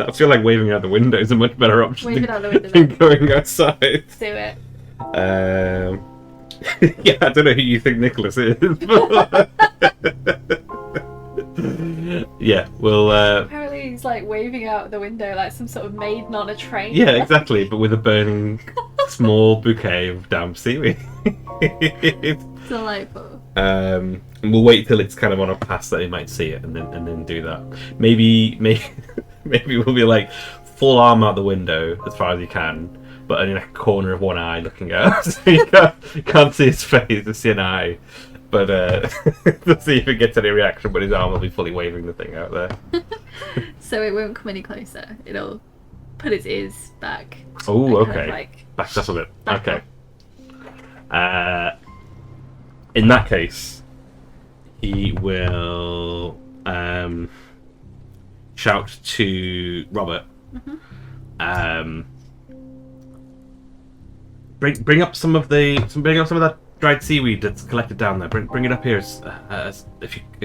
I feel like waving out the window is a much better option Wave it out the window than going outside. Do it. Yeah, I don't know who you think Nicholas is. Yeah, well... Apparently he's waving out the window like some sort of maiden on a train. Yeah, exactly, but with a burning small bouquet of damp seaweed. Delightful. And we'll wait till it's kind of on a path that he might see it, and then do that. Maybe we'll be full arm out the window as far as you can, but only like a corner of one eye looking out. So you can't see his face, you see an eye. But let's see if it gets any reaction, but his arm will be fully waving the thing out there. So it won't come any closer. It'll put its ears back. Oh, okay. Kind of like Back just a bit. back Okay. In that case, he will shout to Robert. Bring up some of that dried seaweed that's collected down there. Bring it up here as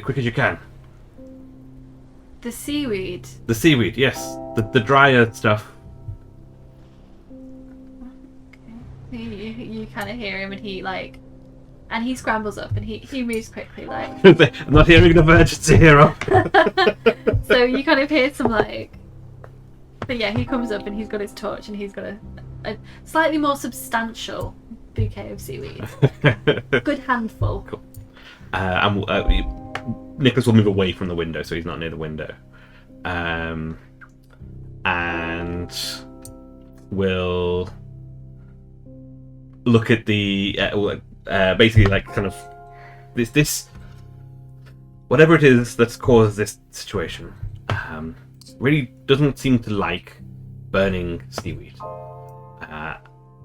quick as you can. the seaweed. The seaweed, yes, the drier stuff. You kind of hear him, and he scrambles up, and he moves quickly, like. I'm not hearing enough urgency here. So you kind of hear some but yeah, he comes up and he's got his torch, and he's got a slightly more substantial bouquet of seaweed. Good handful. Cool. Nicholas will move away from the window, so he's not near the window, and will look at the basically like kind of this whatever it is that's caused this situation. Really doesn't seem to like burning seaweed.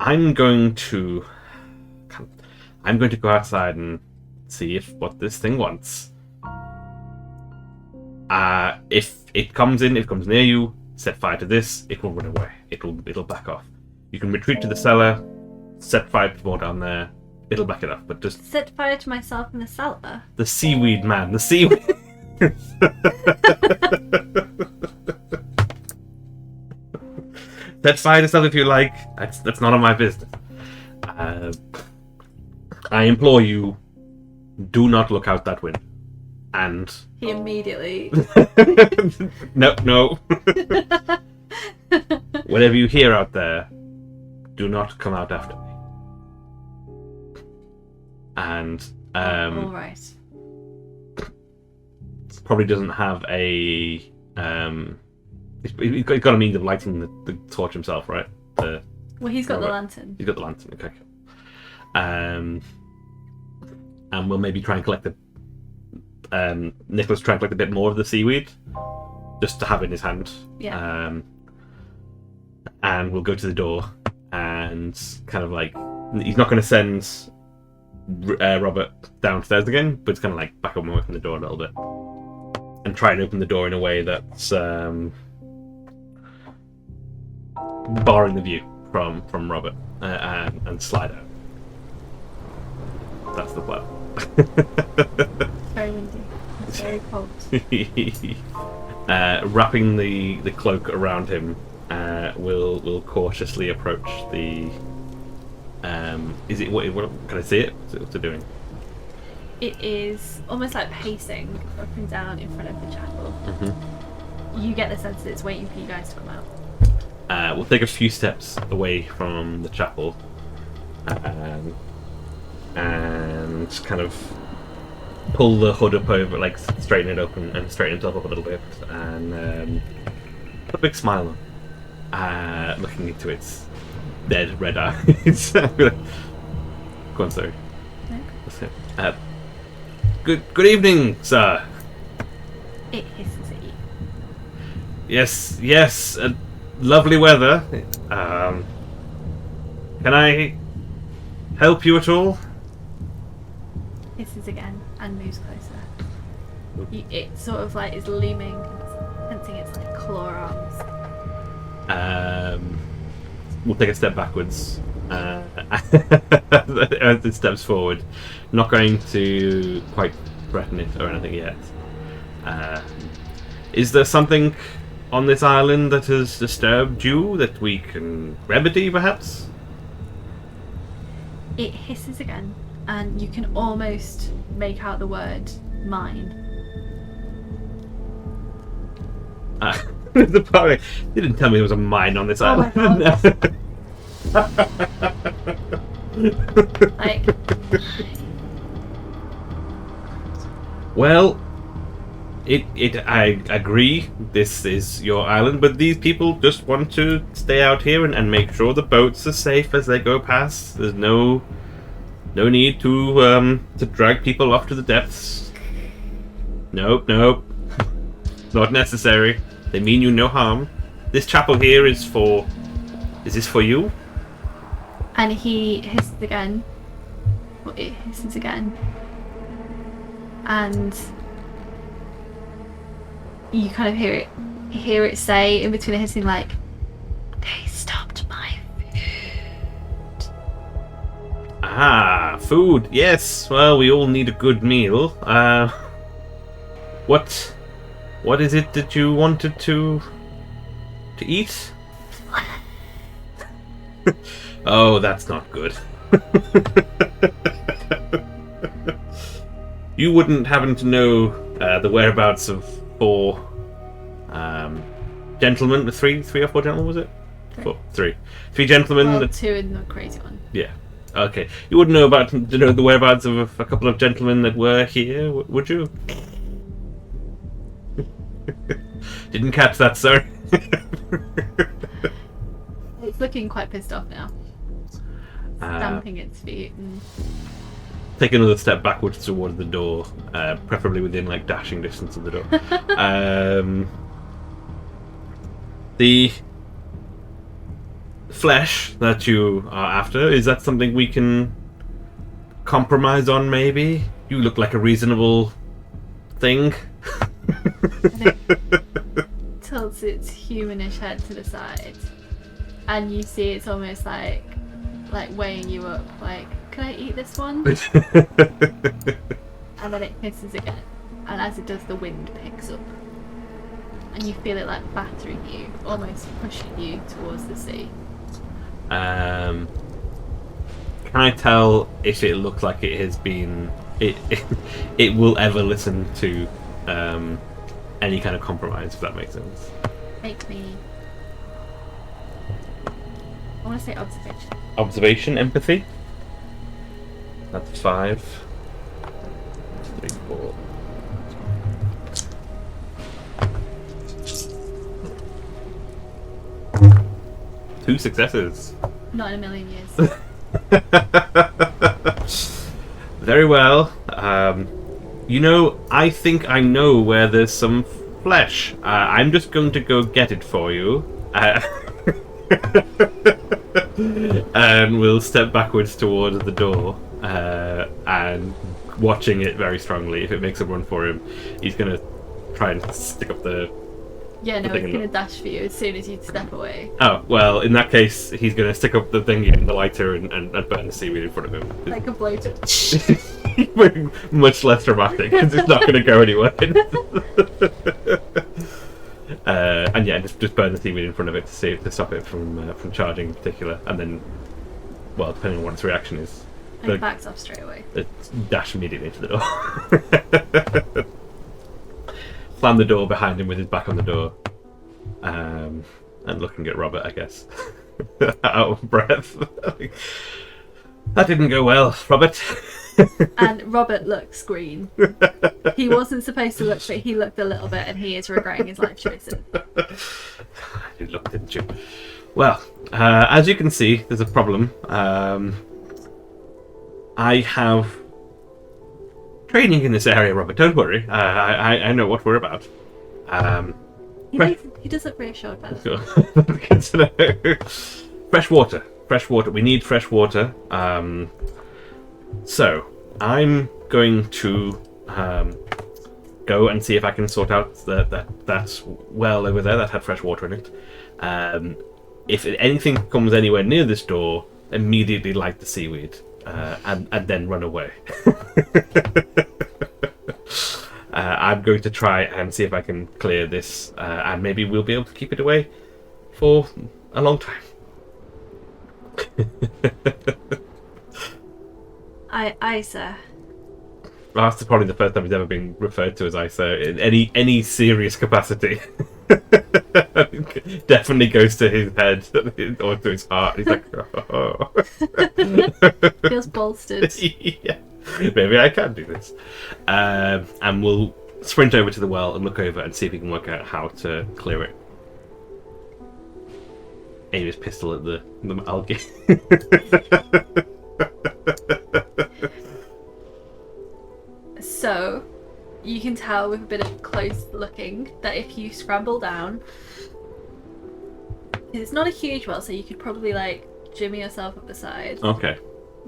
I'm going to go outside and see what this thing wants. If it comes near you, set fire to this, it will run away. It'll back off. You can retreat to the cellar, set fire to more down there, it'll back it up, but just... Set fire to myself in the cellar? The seaweed, man, the seaweed! Set fire to stuff if you like, that's none of my business. I implore you, do not look out that window. And... He immediately... No. Whatever you hear out there, do not come out after me. And, Alright. probably doesn't have a, he's got a means of lighting the torch himself, right? Well, he's got the lantern. He's got the lantern, okay. And we'll maybe try and collect Nicholas try and collect a bit more of the seaweed, just to have in his hand. Yeah. And we'll go to the door, and kind of like, he's not going to send Robert downstairs again, but it's kind of like back up and away from the door a little bit, and try and open the door in a way that's barring the view from Robert, and slide out. That's the plan. Very windy. It's very cold. Wrapping the cloak around him, will cautiously approach the. Is it what can I see it? What's it doing? It is almost like pacing up and down in front of the chapel. Mm-hmm. You get the sense that it's waiting for you guys to come out. We'll take a few steps away from the chapel, and kind of pull the hood up over, like straighten it open and straighten himself up a little bit, and put a big smile on, looking into its dead red eyes. Go on, sorry. No? That's it. Good evening, sir. It hisses at you. Yes. Lovely weather. Can I help you at all? Hisses again and moves closer. It sort of like is looming, sensing its like claw arms. We'll take a step backwards as it steps forward. Not going to quite threaten it or anything yet. Is there something on this island that has disturbed you that we can remedy, perhaps? It hisses again, and you can almost make out the word mine. The part you didn't tell me there was a mine on this island. My like, Well, I agree, this is your island, but these people just want to stay out here and make sure the boats are safe as they go past. There's no need to drag people off to the depths. Nope. Not necessary. They mean you no harm. This chapel here is for... Is this for you? And he hisses again. Well, it hisses again. And you kind of hear it say in between the hissing, like, they stopped my food. Ah, food. Yes. Well, we all need a good meal. What is it that you wanted to eat? Oh, that's not good. You wouldn't happen to know the whereabouts of 4 gentlemen? Three or 4 gentlemen, was it? 3 gentlemen. Well, 2 in the crazy one. Yeah. Okay. You wouldn't know the whereabouts of a couple of gentlemen that were here, would you? Didn't catch that, sorry. It's looking quite pissed off now. Stamping its feet and... Take another step backwards towards the door, preferably within like dashing distance of the door. The flesh that you are after, is that something we can compromise on, maybe? You look like a reasonable thing. And it tilts its humanish head to the side, and you see it's almost like weighing you up, like, can I eat this one? And then it hisses again, and as it does, the wind picks up, and you feel it like battering you, almost pushing you towards the sea. Can I tell if it looks like it has been it will ever listen to any kind of compromise, if that makes sense? Make me... I want to say observation. Observation, empathy. That's 5. 3, 4. Two successes. Not in a million years. Very well. I think I know where there's some flesh. I'm just going to go get it for you. And we'll step backwards towards the door, and watching it very strongly. If it makes a run for him, he's going to try and stick up the... Yeah, no, it's going to dash for you as soon as you step away. Oh, well, in that case, he's going to stick up the thingy in the lighter and burn the seaweed in front of him. Like a blowtorch. Much less dramatic, because it's not going to go anywhere. And yeah, just burn the seaweed in front of it to stop it from charging in particular. And then, well, depending on what its reaction is, And it backs off straight away. Dash immediately to the door. Slam the door behind him with his back on the door, and looking at Robert, I guess. Out of breath. That didn't go well, Robert. And Robert looks green. He wasn't supposed to look, but he looked a little bit, and he is regretting his life choices. You looked, didn't you? Well, as you can see, there's a problem. I have training in this area, Robert. Don't worry. I know what we're about. He does look reassured by that. Good to know. Fresh water. We need fresh water. So I'm going to go and see if I can sort out that well over there that had fresh water in it. If anything comes anywhere near this door, immediately light the seaweed and then run away. I'm going to try and see if I can clear this, and maybe we'll be able to keep it away for a long time. Aye, sir. Well, that's probably the first time he's ever been referred to as ISO in any serious capacity. Definitely goes to his head or to his heart. He's like, oh. Feels bolstered. Yeah. Maybe I can do this. And we'll sprint over to the well and look over and see if he can work out how to clear it. Aim his pistol at the algae. So, you can tell with a bit of close looking that if you scramble down, it's not a huge well, so you could probably like jimmy yourself up the side. Okay.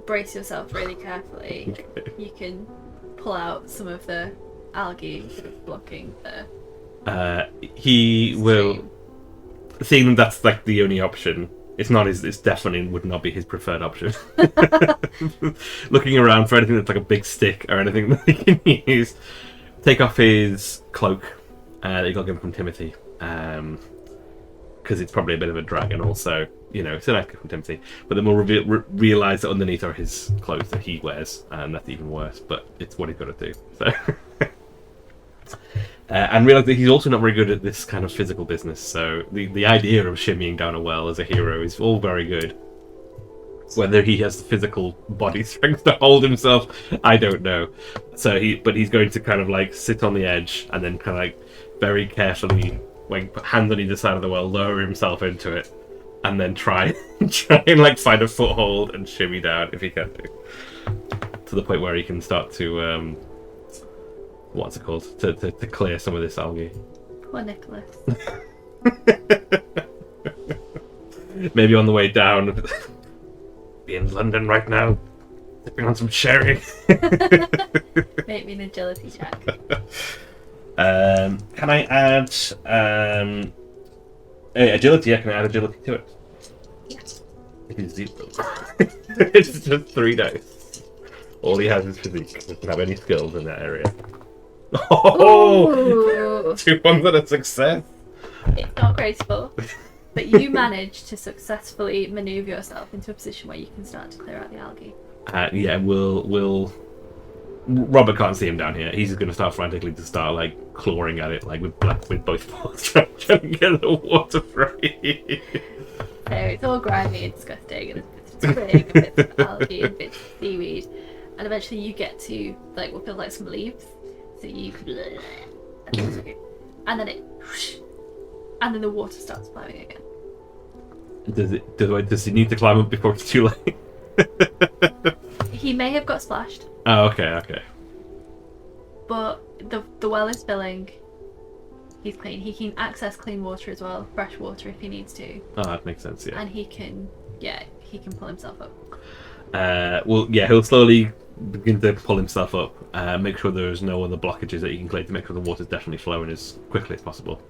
Brace yourself really carefully. Okay. You can pull out some of the algae sort of blocking the He will, stream. seeing that's like the only option. It's definitely would not be his preferred option. Looking around for anything that's like a big stick or anything that he can use. Take off his cloak that you got given from Timothy, because it's probably a bit of a drag, and also, you know, it's a nice gift from Timothy. But then we'll realise that underneath are his clothes that he wears, and that's even worse. But it's what he's got to do. So. And realise that he's also not very good at this kind of physical business, so the idea of shimmying down a well as a hero is all very good. Whether he has the physical body strength to hold himself, I don't know. But he's going to kind of like sit on the edge and then kind of like very carefully, like put hands on either side of the well, lower himself into it, and then try and like find a foothold and shimmy down if he can do, to the point where he can start to what's it called? To clear some of this algae. Poor Nicholas. Maybe on the way down. Be in London right now. Sipping on some sherry. Make me an agility check. Can I add agility? Yeah, can I add agility to it? Yes. It is 0. It's just 3 dice. All he has is physique. He doesn't have any skills in that area. Oh! Ooh. 2 ones and a success. It's not graceful, but you manage to successfully maneuver yourself into a position where you can start to clear out the algae. Yeah, we'll. Robert can't see him down here. He's going to start frantically to start like clawing at it, like with both paws, trying to get the water free. So it's all grimy and disgusting, and it's bits of twig, and bits of algae, and bits of seaweed, and eventually you get to like what feels like some leaves. So you, and then it, and then the water starts flowing again. Does he need to climb up before it's too late? He may have got splashed. Oh, okay. But the well is filling. He's clean. He can access clean water as well, fresh water if he needs to. Oh, that makes sense. Yeah. And he can pull himself up. He'll slowly begin to pull himself up. Make sure there's no other blockages that you can clear to make sure the water's definitely flowing as quickly as possible,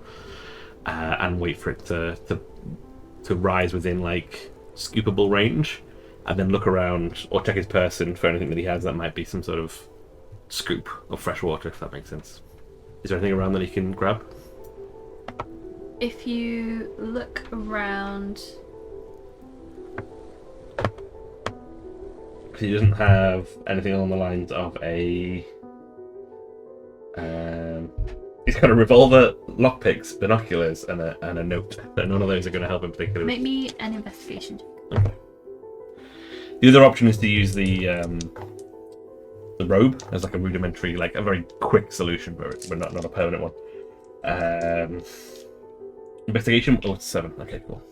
and wait for it to rise within like scoopable range, and then look around or check his person for anything that he has that might be some sort of scoop of fresh water, if that makes sense. Is there anything around that he can grab? If you look around, He doesn't have anything along the lines of a. He's got a revolver, lockpicks, binoculars, and a note. But none of those are going to help him particularly. make me an investigation check. Okay. The other option is to use the robe as like a rudimentary, like a very quick solution, but not a permanent one. Investigation. Oh, it's 7. Okay, cool.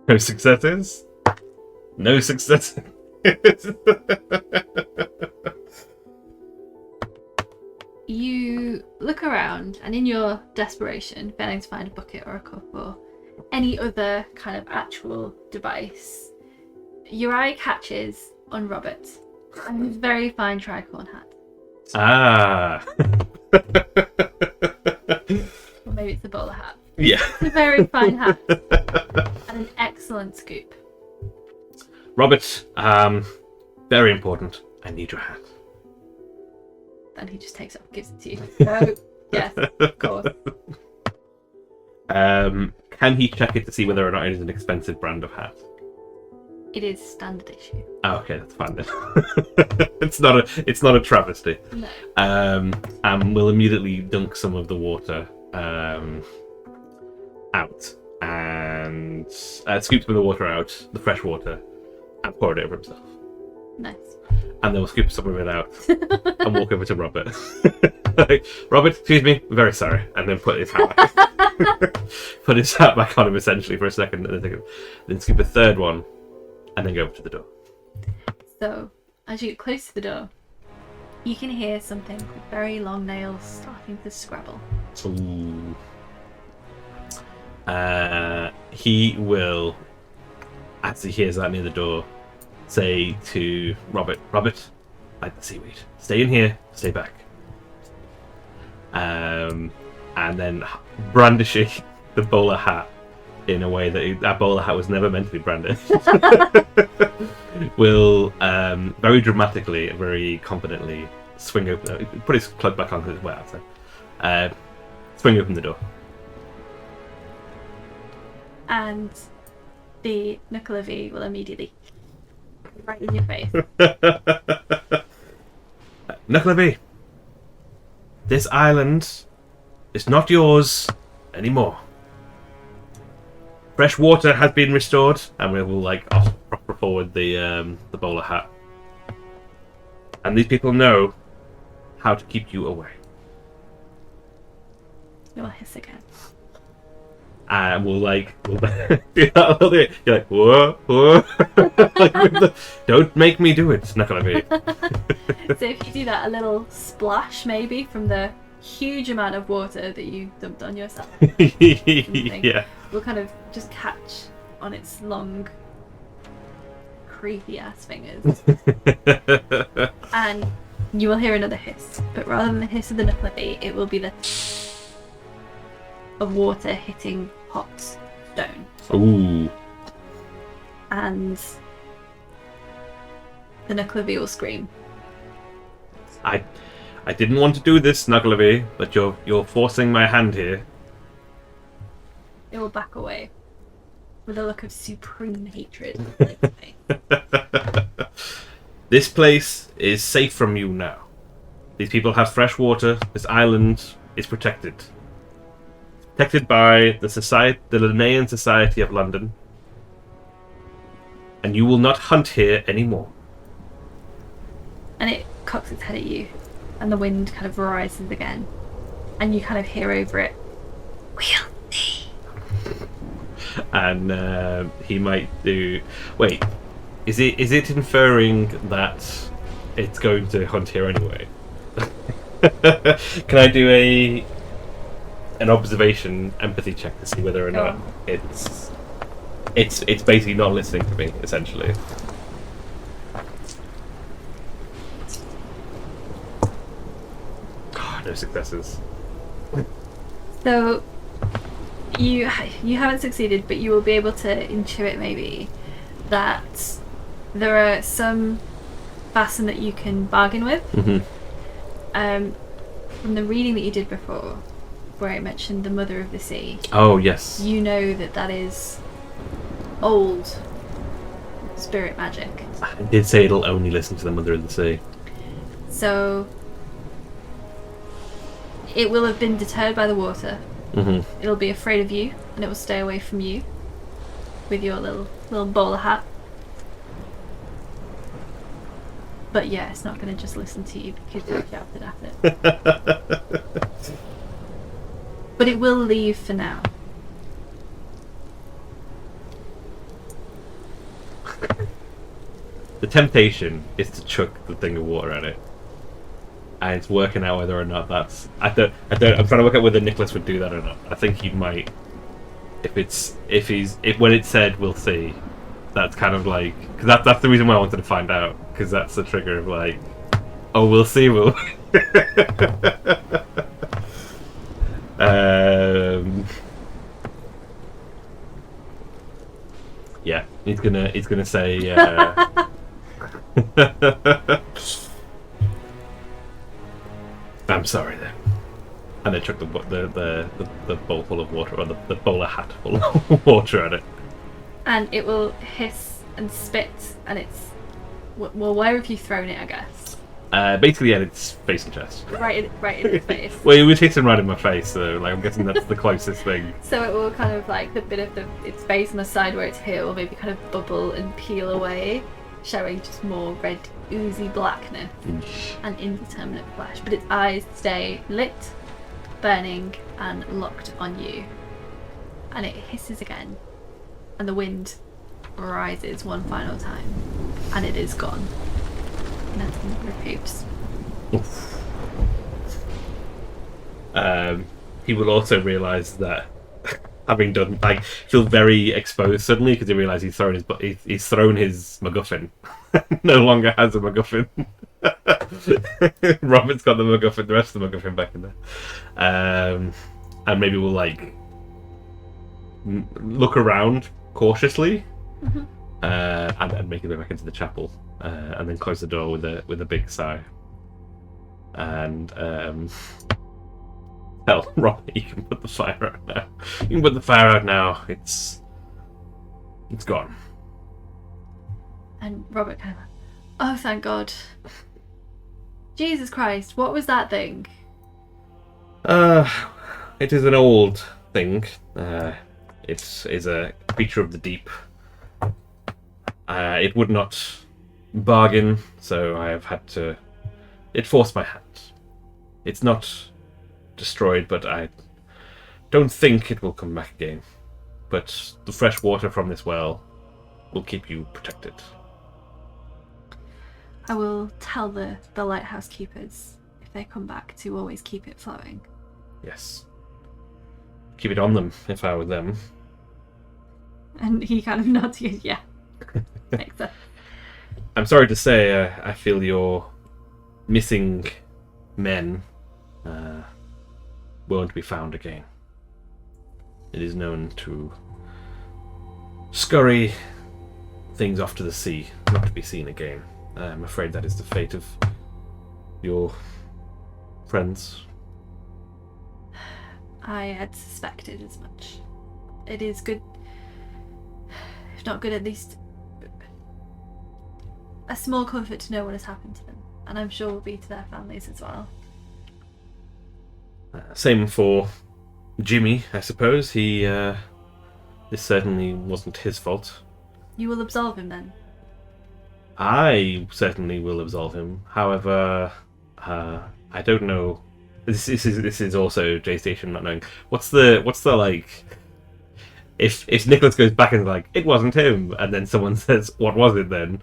No successes. No successes. You look around, and in your desperation, failing to find a bucket or a cup or any other kind of actual device, your eye catches on Robert and his very fine tricorn hat. Ah. Or maybe it's a bowler hat. Yeah. It's a very fine hat and an excellent scoop. Robert, very important. I need your hat. Then he just takes it off and gives it to you. Oh, yes, of course. Can he check it to see whether or not it is an expensive brand of hat? It is standard issue. Oh, okay, that's fine then. It's not a travesty. No. And we'll immediately dunk some of the water out and scoop some of the water out, the fresh water, and pour it over himself. Nice. And then we'll scoop some of it out and walk over to Robert. Like, Robert, excuse me, I'm very sorry. And then put his hat back. Put his hat back on him essentially for a second, and then scoop a third one, and then go over to the door. So, as you get close to the door, you can hear something with very long nails starting to scrabble. Ooh. He will, as he hears that near the door, say to Robert, like the seaweed, stay in here, stay back. And then brandishing the bowler hat in a way that bowler hat was never meant to be brandished, will very dramatically and very confidently swing open. Put his cloak back on because it's wet outside. Swing open the door. And the knuckle of E will immediately right in your face. Knuckleby, this island is not yours anymore. Fresh water has been restored, and we will proper forward the bowler hat. And these people know how to keep you away. You'll hiss again. And we'll do that a little bit. You're like, whoa. Don't make me do it, Knuckleby. So if you do that, a little splash maybe from the huge amount of water that you dumped on yourself. Yeah. Will kind of just catch on its long, creepy ass fingers. And you will hear another hiss. But rather than the hiss of the knuckleby, it will be the of water hitting hot stone. Ooh. And the knuckleby will scream. I didn't want to do this, Knuckleby, but you're forcing my hand here. It will back away with a look of supreme hatred. This place is safe from you now. These people have fresh water. This island is protected. Protected by the Linnaean Society of London. And you will not hunt here anymore. And it cocks its head at you, and the wind kind of rises again, and you kind of hear over it, "We'll see." And he might do. Wait, is it inferring that it's going to hunt here anyway? Can I do an observation empathy check to see whether or not it's basically not listening to me, essentially? No successes. So you haven't succeeded, but you will be able to intuit maybe that there are some Vaesen that you can bargain with. Mm-hmm. From the reading that you did before, where it mentioned the Mother of the Sea. Oh yes. You know that is old spirit magic. I did say it'll only listen to the Mother of the Sea. So it will have been deterred by the water. Mm-hmm. It'll be afraid of you, and it will stay away from you with your little bowler hat. But yeah, it's not going to just listen to you because you shouted at it. But it will leave for now. The temptation is to chuck the thing of water at it. And it's working out whether or not that's. I'm trying to work out whether Nicholas would do that or not. I think he might. If when it said "we'll see," that's kind of like, because that's the reason why I wanted to find out, because that's the trigger of like, oh, we'll see, we'll. Yeah, he's gonna say. I'm sorry then. And they chuck the bowl full of water, or the bowler hat full of water at it. And it will hiss and spit, and it's... Well, where have you thrown it, I guess? Basically at its face and chest. Right in its face. Well, it was hitting right in my face, so I'm guessing that's the closest thing. So it will kind of the bit of its face on the side where it's here will maybe kind of bubble and peel away, showing just more red, oozy blackness and indeterminate flash. But its eyes stay lit, burning, and locked on you. And it hisses again, and the wind rises one final time, and it is gone. Nothing repoops. He will also realise that, having done, like, feel very exposed suddenly because he realises he's thrown his MacGuffin. No longer has a MacGuffin. Robert's got the MacGuffin, the rest of the MacGuffin back in there. And maybe we'll like look around cautiously, and make it back into the chapel, and then close the door with a big sigh. And hell, Robert, you can put the fire out now. You can put the fire out now. It's gone. And Robert kind of, oh, thank God. Jesus Christ, what was that thing? It is an old thing. It is a creature of the deep. It would not bargain, so I have had to... It forced my hand. It's not destroyed, but I don't think it will come back again. But the fresh water from this well will keep you protected. I will tell the Lighthouse Keepers, if they come back, to always keep it flowing. Yes. Keep it on them, if I were them. And he kind of nods, yeah. Makes sense. I'm sorry to say, I feel your missing men won't be found again. It is known to scurry things off to the sea, not to be seen again. I'm afraid that is the fate of your friends. I had suspected as much. It is good, if not good, at least a small comfort to know what has happened to them, and I'm sure will be to their families as well. Same for Jimmy, I suppose. This certainly wasn't his fault. You will absolve him then? I certainly will absolve him. However, I don't know. This is also J Station not knowing. What's the like? If Nicholas goes back and is like, it wasn't him, and then someone says, what was it then?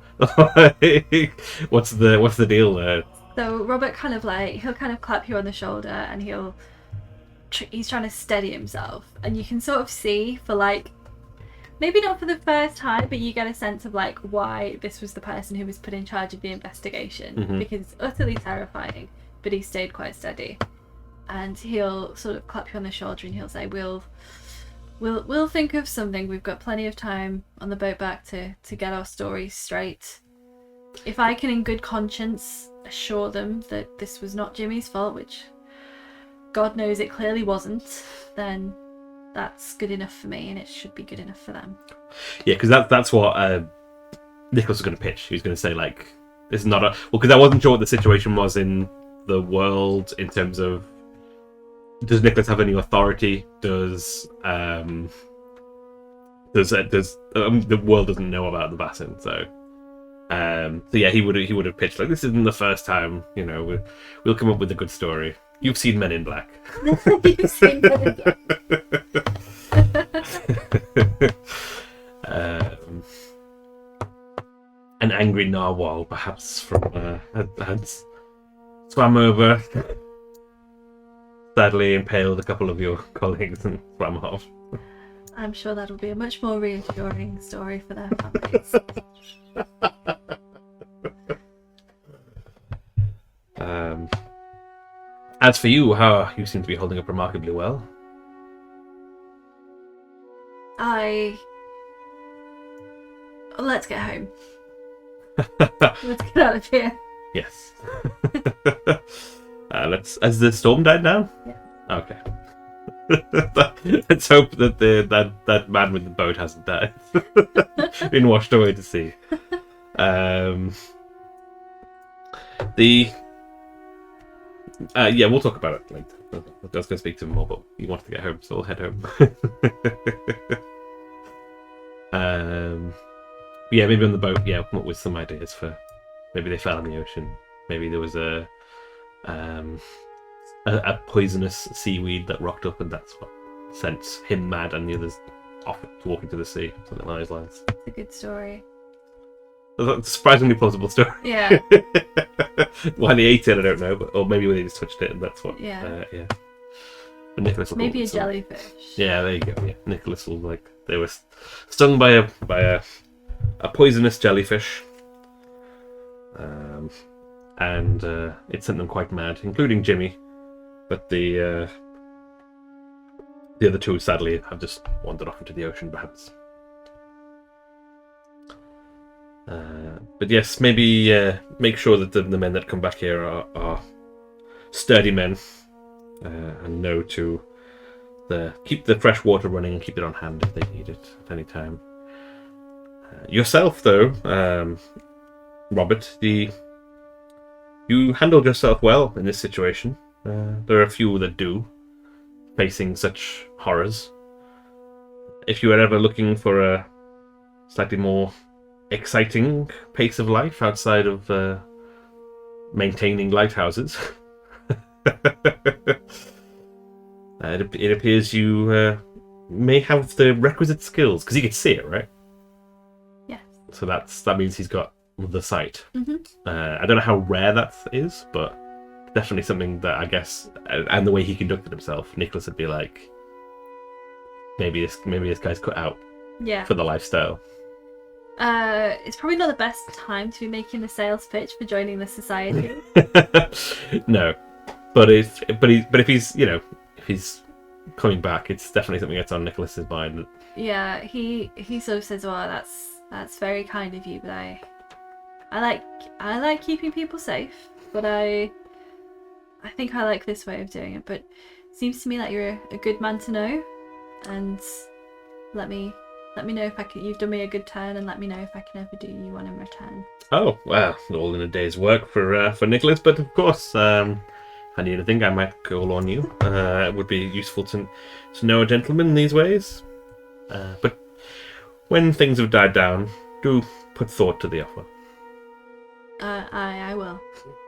What's the deal there? So Robert kind of like, he'll kind of clap you on the shoulder, and he's trying to steady himself, and you can sort of see for like, maybe not for the first time, but you get a sense of like why this was the person who was put in charge of the investigation, because it's utterly terrifying, but he stayed quite steady. And he'll sort of clap you on the shoulder and he'll say, We'll think of something. We've got plenty of time on the boat back to get our stories straight. If I can in good conscience assure them that this was not Jimmy's fault, which God knows it clearly wasn't, then that's good enough for me, and it should be good enough for them. Yeah, because that's what Nicholas was going to pitch. He was going to say, like, this is not a... Well, because I wasn't sure what the situation was in the world in terms of, does Nicholas have any authority? Does the world doesn't know about the Vaesen, so yeah, he would have pitched like, this isn't the first time, you know, we'll come up with a good story. You've seen Men in Black. You've seen Men in Black. An angry narwhal, perhaps, from had swam over, sadly impaled a couple of your colleagues and swam off. I'm sure that'll be a much more reassuring story for their families. As for you, you seem to be holding up remarkably well. Let's get home. Let's get out of here. Yes. Has the storm died down? Yeah. Okay. Let's hope that that man with the boat hasn't died. Been washed away to sea. Yeah, we'll talk about it later. I was going to speak to him more, but you wanted to get home, so we'll head home. Yeah, maybe on the boat. Yeah, come up with some ideas for. Maybe they fell in the ocean. Maybe there was a poisonous seaweed that rocked up, and that's what sent him mad and the others off to walk into the sea. Something along those lines. It's a good story. That's a surprisingly plausible story. Yeah. Why they ate it, I don't know, or maybe they just touched it, and that's what. Yeah. Yeah. But Nicholas will Maybe a some- jellyfish. Yeah, there you go. Yeah, Nicholas will they were stung by a poisonous jellyfish, and it sent them quite mad, including Jimmy. But the other two, sadly, have just wandered off into the ocean, perhaps. But yes, maybe make sure that the men that come back here are sturdy men and know to keep the fresh water running and keep it on hand if they need it at any time. Yourself, though, Robert, you handled yourself well in this situation. There are a few that do, facing such horrors. If you were ever looking for a slightly more exciting pace of life outside of maintaining lighthouses, it appears you may have the requisite skills, because he can see it, right? Yes. So that means he's got the sight. Mm-hmm. I don't know how rare that is, but definitely something that I guess, and the way he conducted himself, Nicholas would be like, maybe this guy's cut out Yeah. for the lifestyle. It's probably not the best time to be making the sales pitch for joining the society. No, but if he's coming back, it's definitely something that's on Nicholas's mind. Yeah, he sort of says, "Well, that's very kind of you, but I like keeping people safe, but I think I like this way of doing it. But it seems to me like you're a good man to know, and let me know if I can. You've done me a good turn, and let me know if I can ever do you one in return." Oh well, all in a day's work for Nicholas, but of course, if I need anything, I might call on you. It would be useful to know a gentleman in these ways. But when things have died down, do put thought to the offer. I will.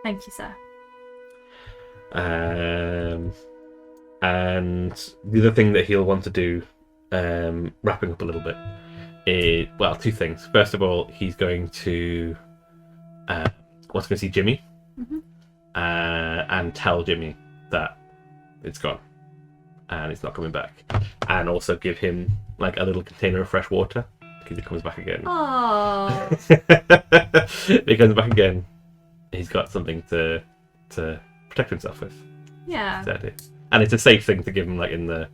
Thank you, sir. And the other thing that he'll want to do, wrapping up a little bit, is, well, two things. First of all, he's going to wants to go see Jimmy, Mm-hmm. and tell Jimmy that it's gone and it's not coming back, and also give him like a little container of fresh water because it comes back again. Oh. It comes back again. He's got something to protect himself with. Yeah. And it's a safe thing to give him, like in the.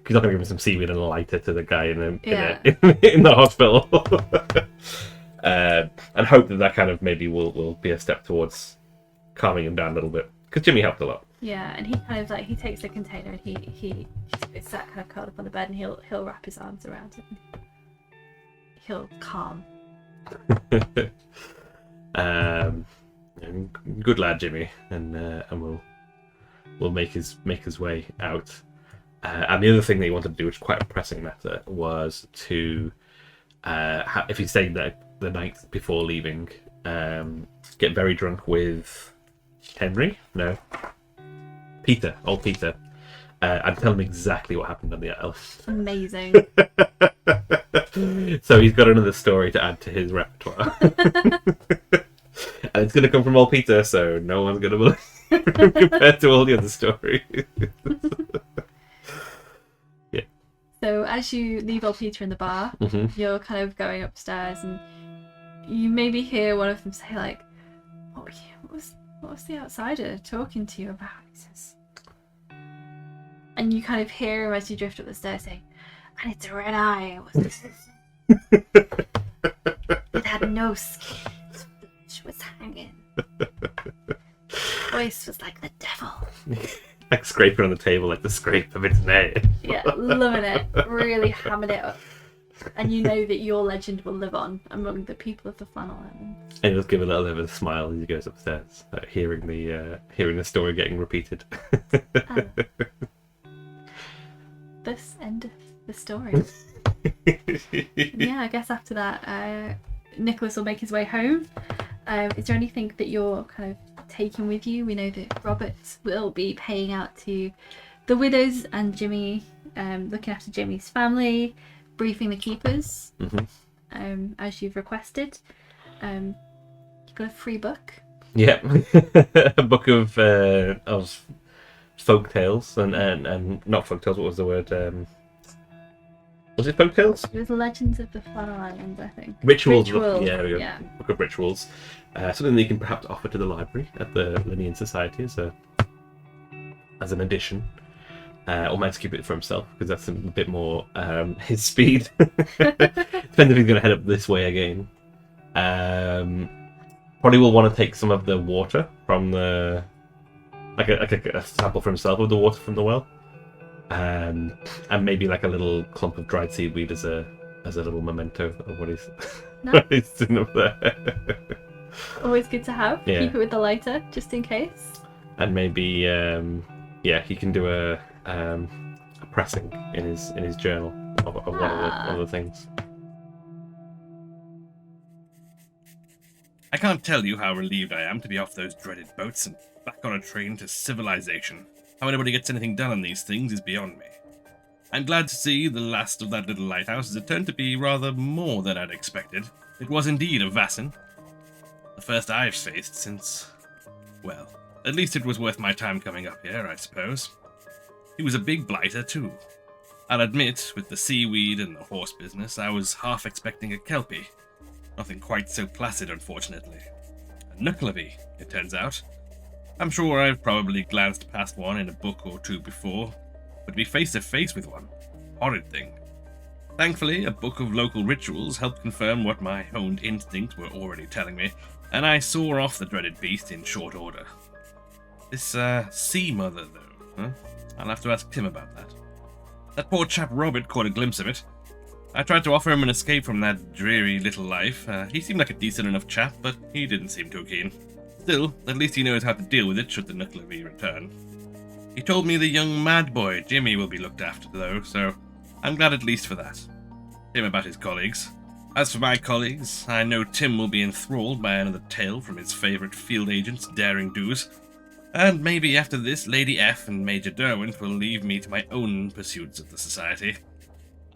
He's not going to give him some seaweed and a lighter to the guy in the hospital. And hope that kind of maybe will be a step towards calming him down a little bit, because Jimmy helped a lot. Yeah, and he kind of like he takes the container and he it's that kind of curled up on the bed, and he'll wrap his arms around it. He'll calm. Good lad, Jimmy, and we'll make his way out. And the other thing that he wanted to do, which is quite a pressing matter, was to if he stayed there the night before leaving, get very drunk with Peter, old Peter, and tell him exactly what happened on the island. Amazing. So he's got another story to add to his repertoire. And it's going to come from old Peter, so no one's going to believe him compared to all the other stories. Yeah. So as you leave old Peter in the bar, Mm-hmm. you're kind of going upstairs, and you maybe hear one of them say like, what was the outsider talking to you about? He says, and you kind of hear him as you drift up the stairs saying, and it's a red eye. It had no skin. Its flesh was hanging. Voice was like the devil. Like scraping on the table, like the scrape of its nail. Yeah, loving it. Really hamming it up. And you know that your legend will live on among the people of the Flannel Islands. And he'll give a little bit of a smile as he goes upstairs, hearing the story getting repeated. This endeth the story. Yeah, I guess after that, Nicholas will make his way home. Is there anything that you're kind of taking with you? We know that Robert will be paying out to the widows and Jimmy, looking after Jimmy's family, briefing the keepers, as you've requested. You've got a free book. Yeah, a book of folk tales and not folk tales. What was the word? Was it folk tales? It was Legends of the Flannel Islands, I think. Rituals. Ritual. Yeah, there we go. Yeah. Book of rituals. Something that you can perhaps offer to the library at the Linnean Society as an addition. Or might keep it for himself, because that's a bit more his speed. Depends if he's going to head up this way again. Probably will want to take some of the water from the... Like a sample for himself of the water from the well. And maybe like a little clump of dried seaweed as a little memento of what he's, what he's doing up there. Always good to have. Yeah. Keep it with the lighter, just in case. And maybe, he can do a pressing in his journal of one of the things. I can't tell you how relieved I am to be off those dreaded boats and back on a train to civilization. How anybody gets anything done on these things is beyond me. I'm glad to see the last of that little lighthouse as it turned to be rather more than I'd expected. It was indeed a Vaesen. The first I've faced since... well, at least it was worth my time coming up here, I suppose. He was a big blighter, too. I'll admit, with the seaweed and the horse business, I was half expecting a kelpie. Nothing quite so placid, unfortunately. A knuckleby, it turns out. I'm sure I've probably glanced past one in a book or two before, but to be face to face with one, horrid thing. Thankfully, a book of local rituals helped confirm what my honed instincts were already telling me, and I saw off the dreaded beast in short order. This, sea mother, though, huh? I'll have to ask Tim about that. That poor chap Robert caught a glimpse of it. I tried to offer him an escape from that dreary little life. He seemed like a decent enough chap, but he didn't seem too keen. Still, at least he knows how to deal with it should the knuckleby return. He told me the young mad boy, Jimmy, will be looked after, though, so I'm glad at least for that. Tim about his colleagues. As for my colleagues, I know Tim will be enthralled by another tale from his favourite field agent's daring do's. And maybe after this, Lady F and Major Derwent will leave me to my own pursuits of the Society.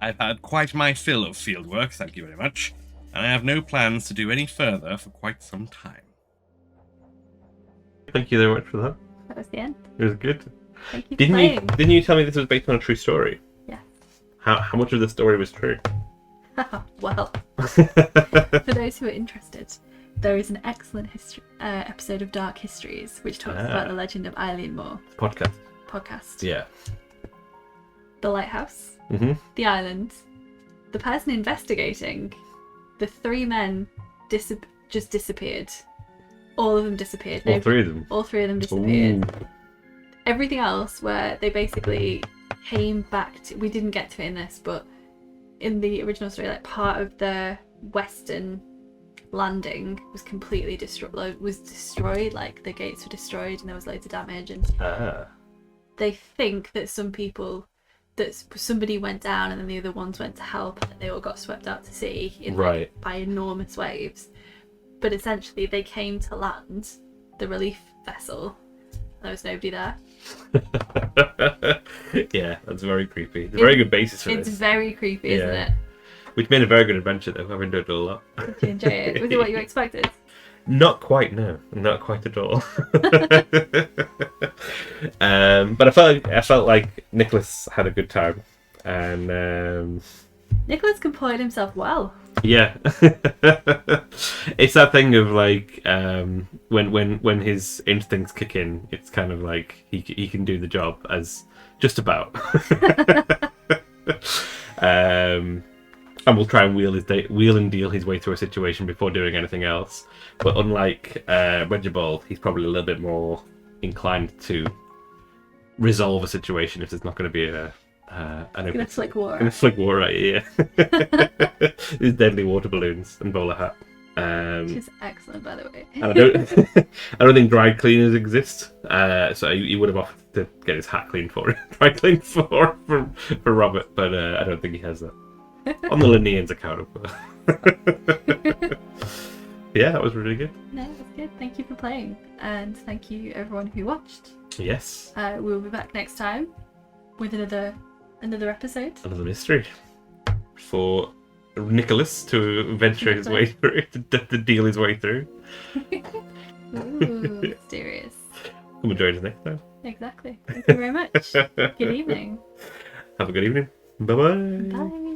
I've had quite my fill of field work, thank you very much, and I have no plans to do any further for quite some time. Thank you very much for that. That was the end. It was good. Thank you for playing. Didn't you tell me this was based on a true story? Yeah. How much of the story was true? Well, for those who are interested, there is an excellent episode of Dark Histories which talks about the legend of Eilean Mor. Podcast. Yeah. The lighthouse. Mm-hmm. The island. The person investigating. The three men just disappeared. All of them disappeared. All three of them? All three of them disappeared. Ooh. Everything else, where they basically came back to... We didn't get to it in this, but in the original story, like part of the western landing was completely destroyed. Like the gates were destroyed and there was loads of damage. And they think that somebody went down and then the other ones went to help and they all got swept out to sea by enormous waves. But essentially they came to land, the relief vessel. There was nobody there. Yeah, that's very creepy. It's a very good basis for this. It's very creepy, isn't it? Which made a very good adventure though. I've enjoyed it a lot. Did you enjoy it? Was it what you expected? Not quite, no. Not quite at all. But I felt like Nicholas had a good time. And Nicholas comported himself well. Yeah. It's that thing of like when his instincts kick in, it's kind of like he can do the job as just about. And will try and wheel and deal his way through a situation before doing anything else. But unlike Regibald, he's probably a little bit more inclined to resolve a situation if there's not going to be Gonna flick water. Gonna flick water at you, yeah. These deadly water balloons and bowler hat. Which is excellent, by the way. And I don't think dry cleaners exist. So he would have offered to get his hat cleaned for it. Dry cleaned for Robert, but I don't think he has that. On the Linnean's account, of course. Yeah, that was really good. No, that's good. Thank you for playing, and thank you everyone who watched. Yes. We'll be back next time with another episode. Another mystery for Nicholas to venture his way through, to deal his way through. Ooh, mysterious. Come and join us next time. Exactly. Thank you very much. Good evening. Have a good evening. Bye-bye. Bye.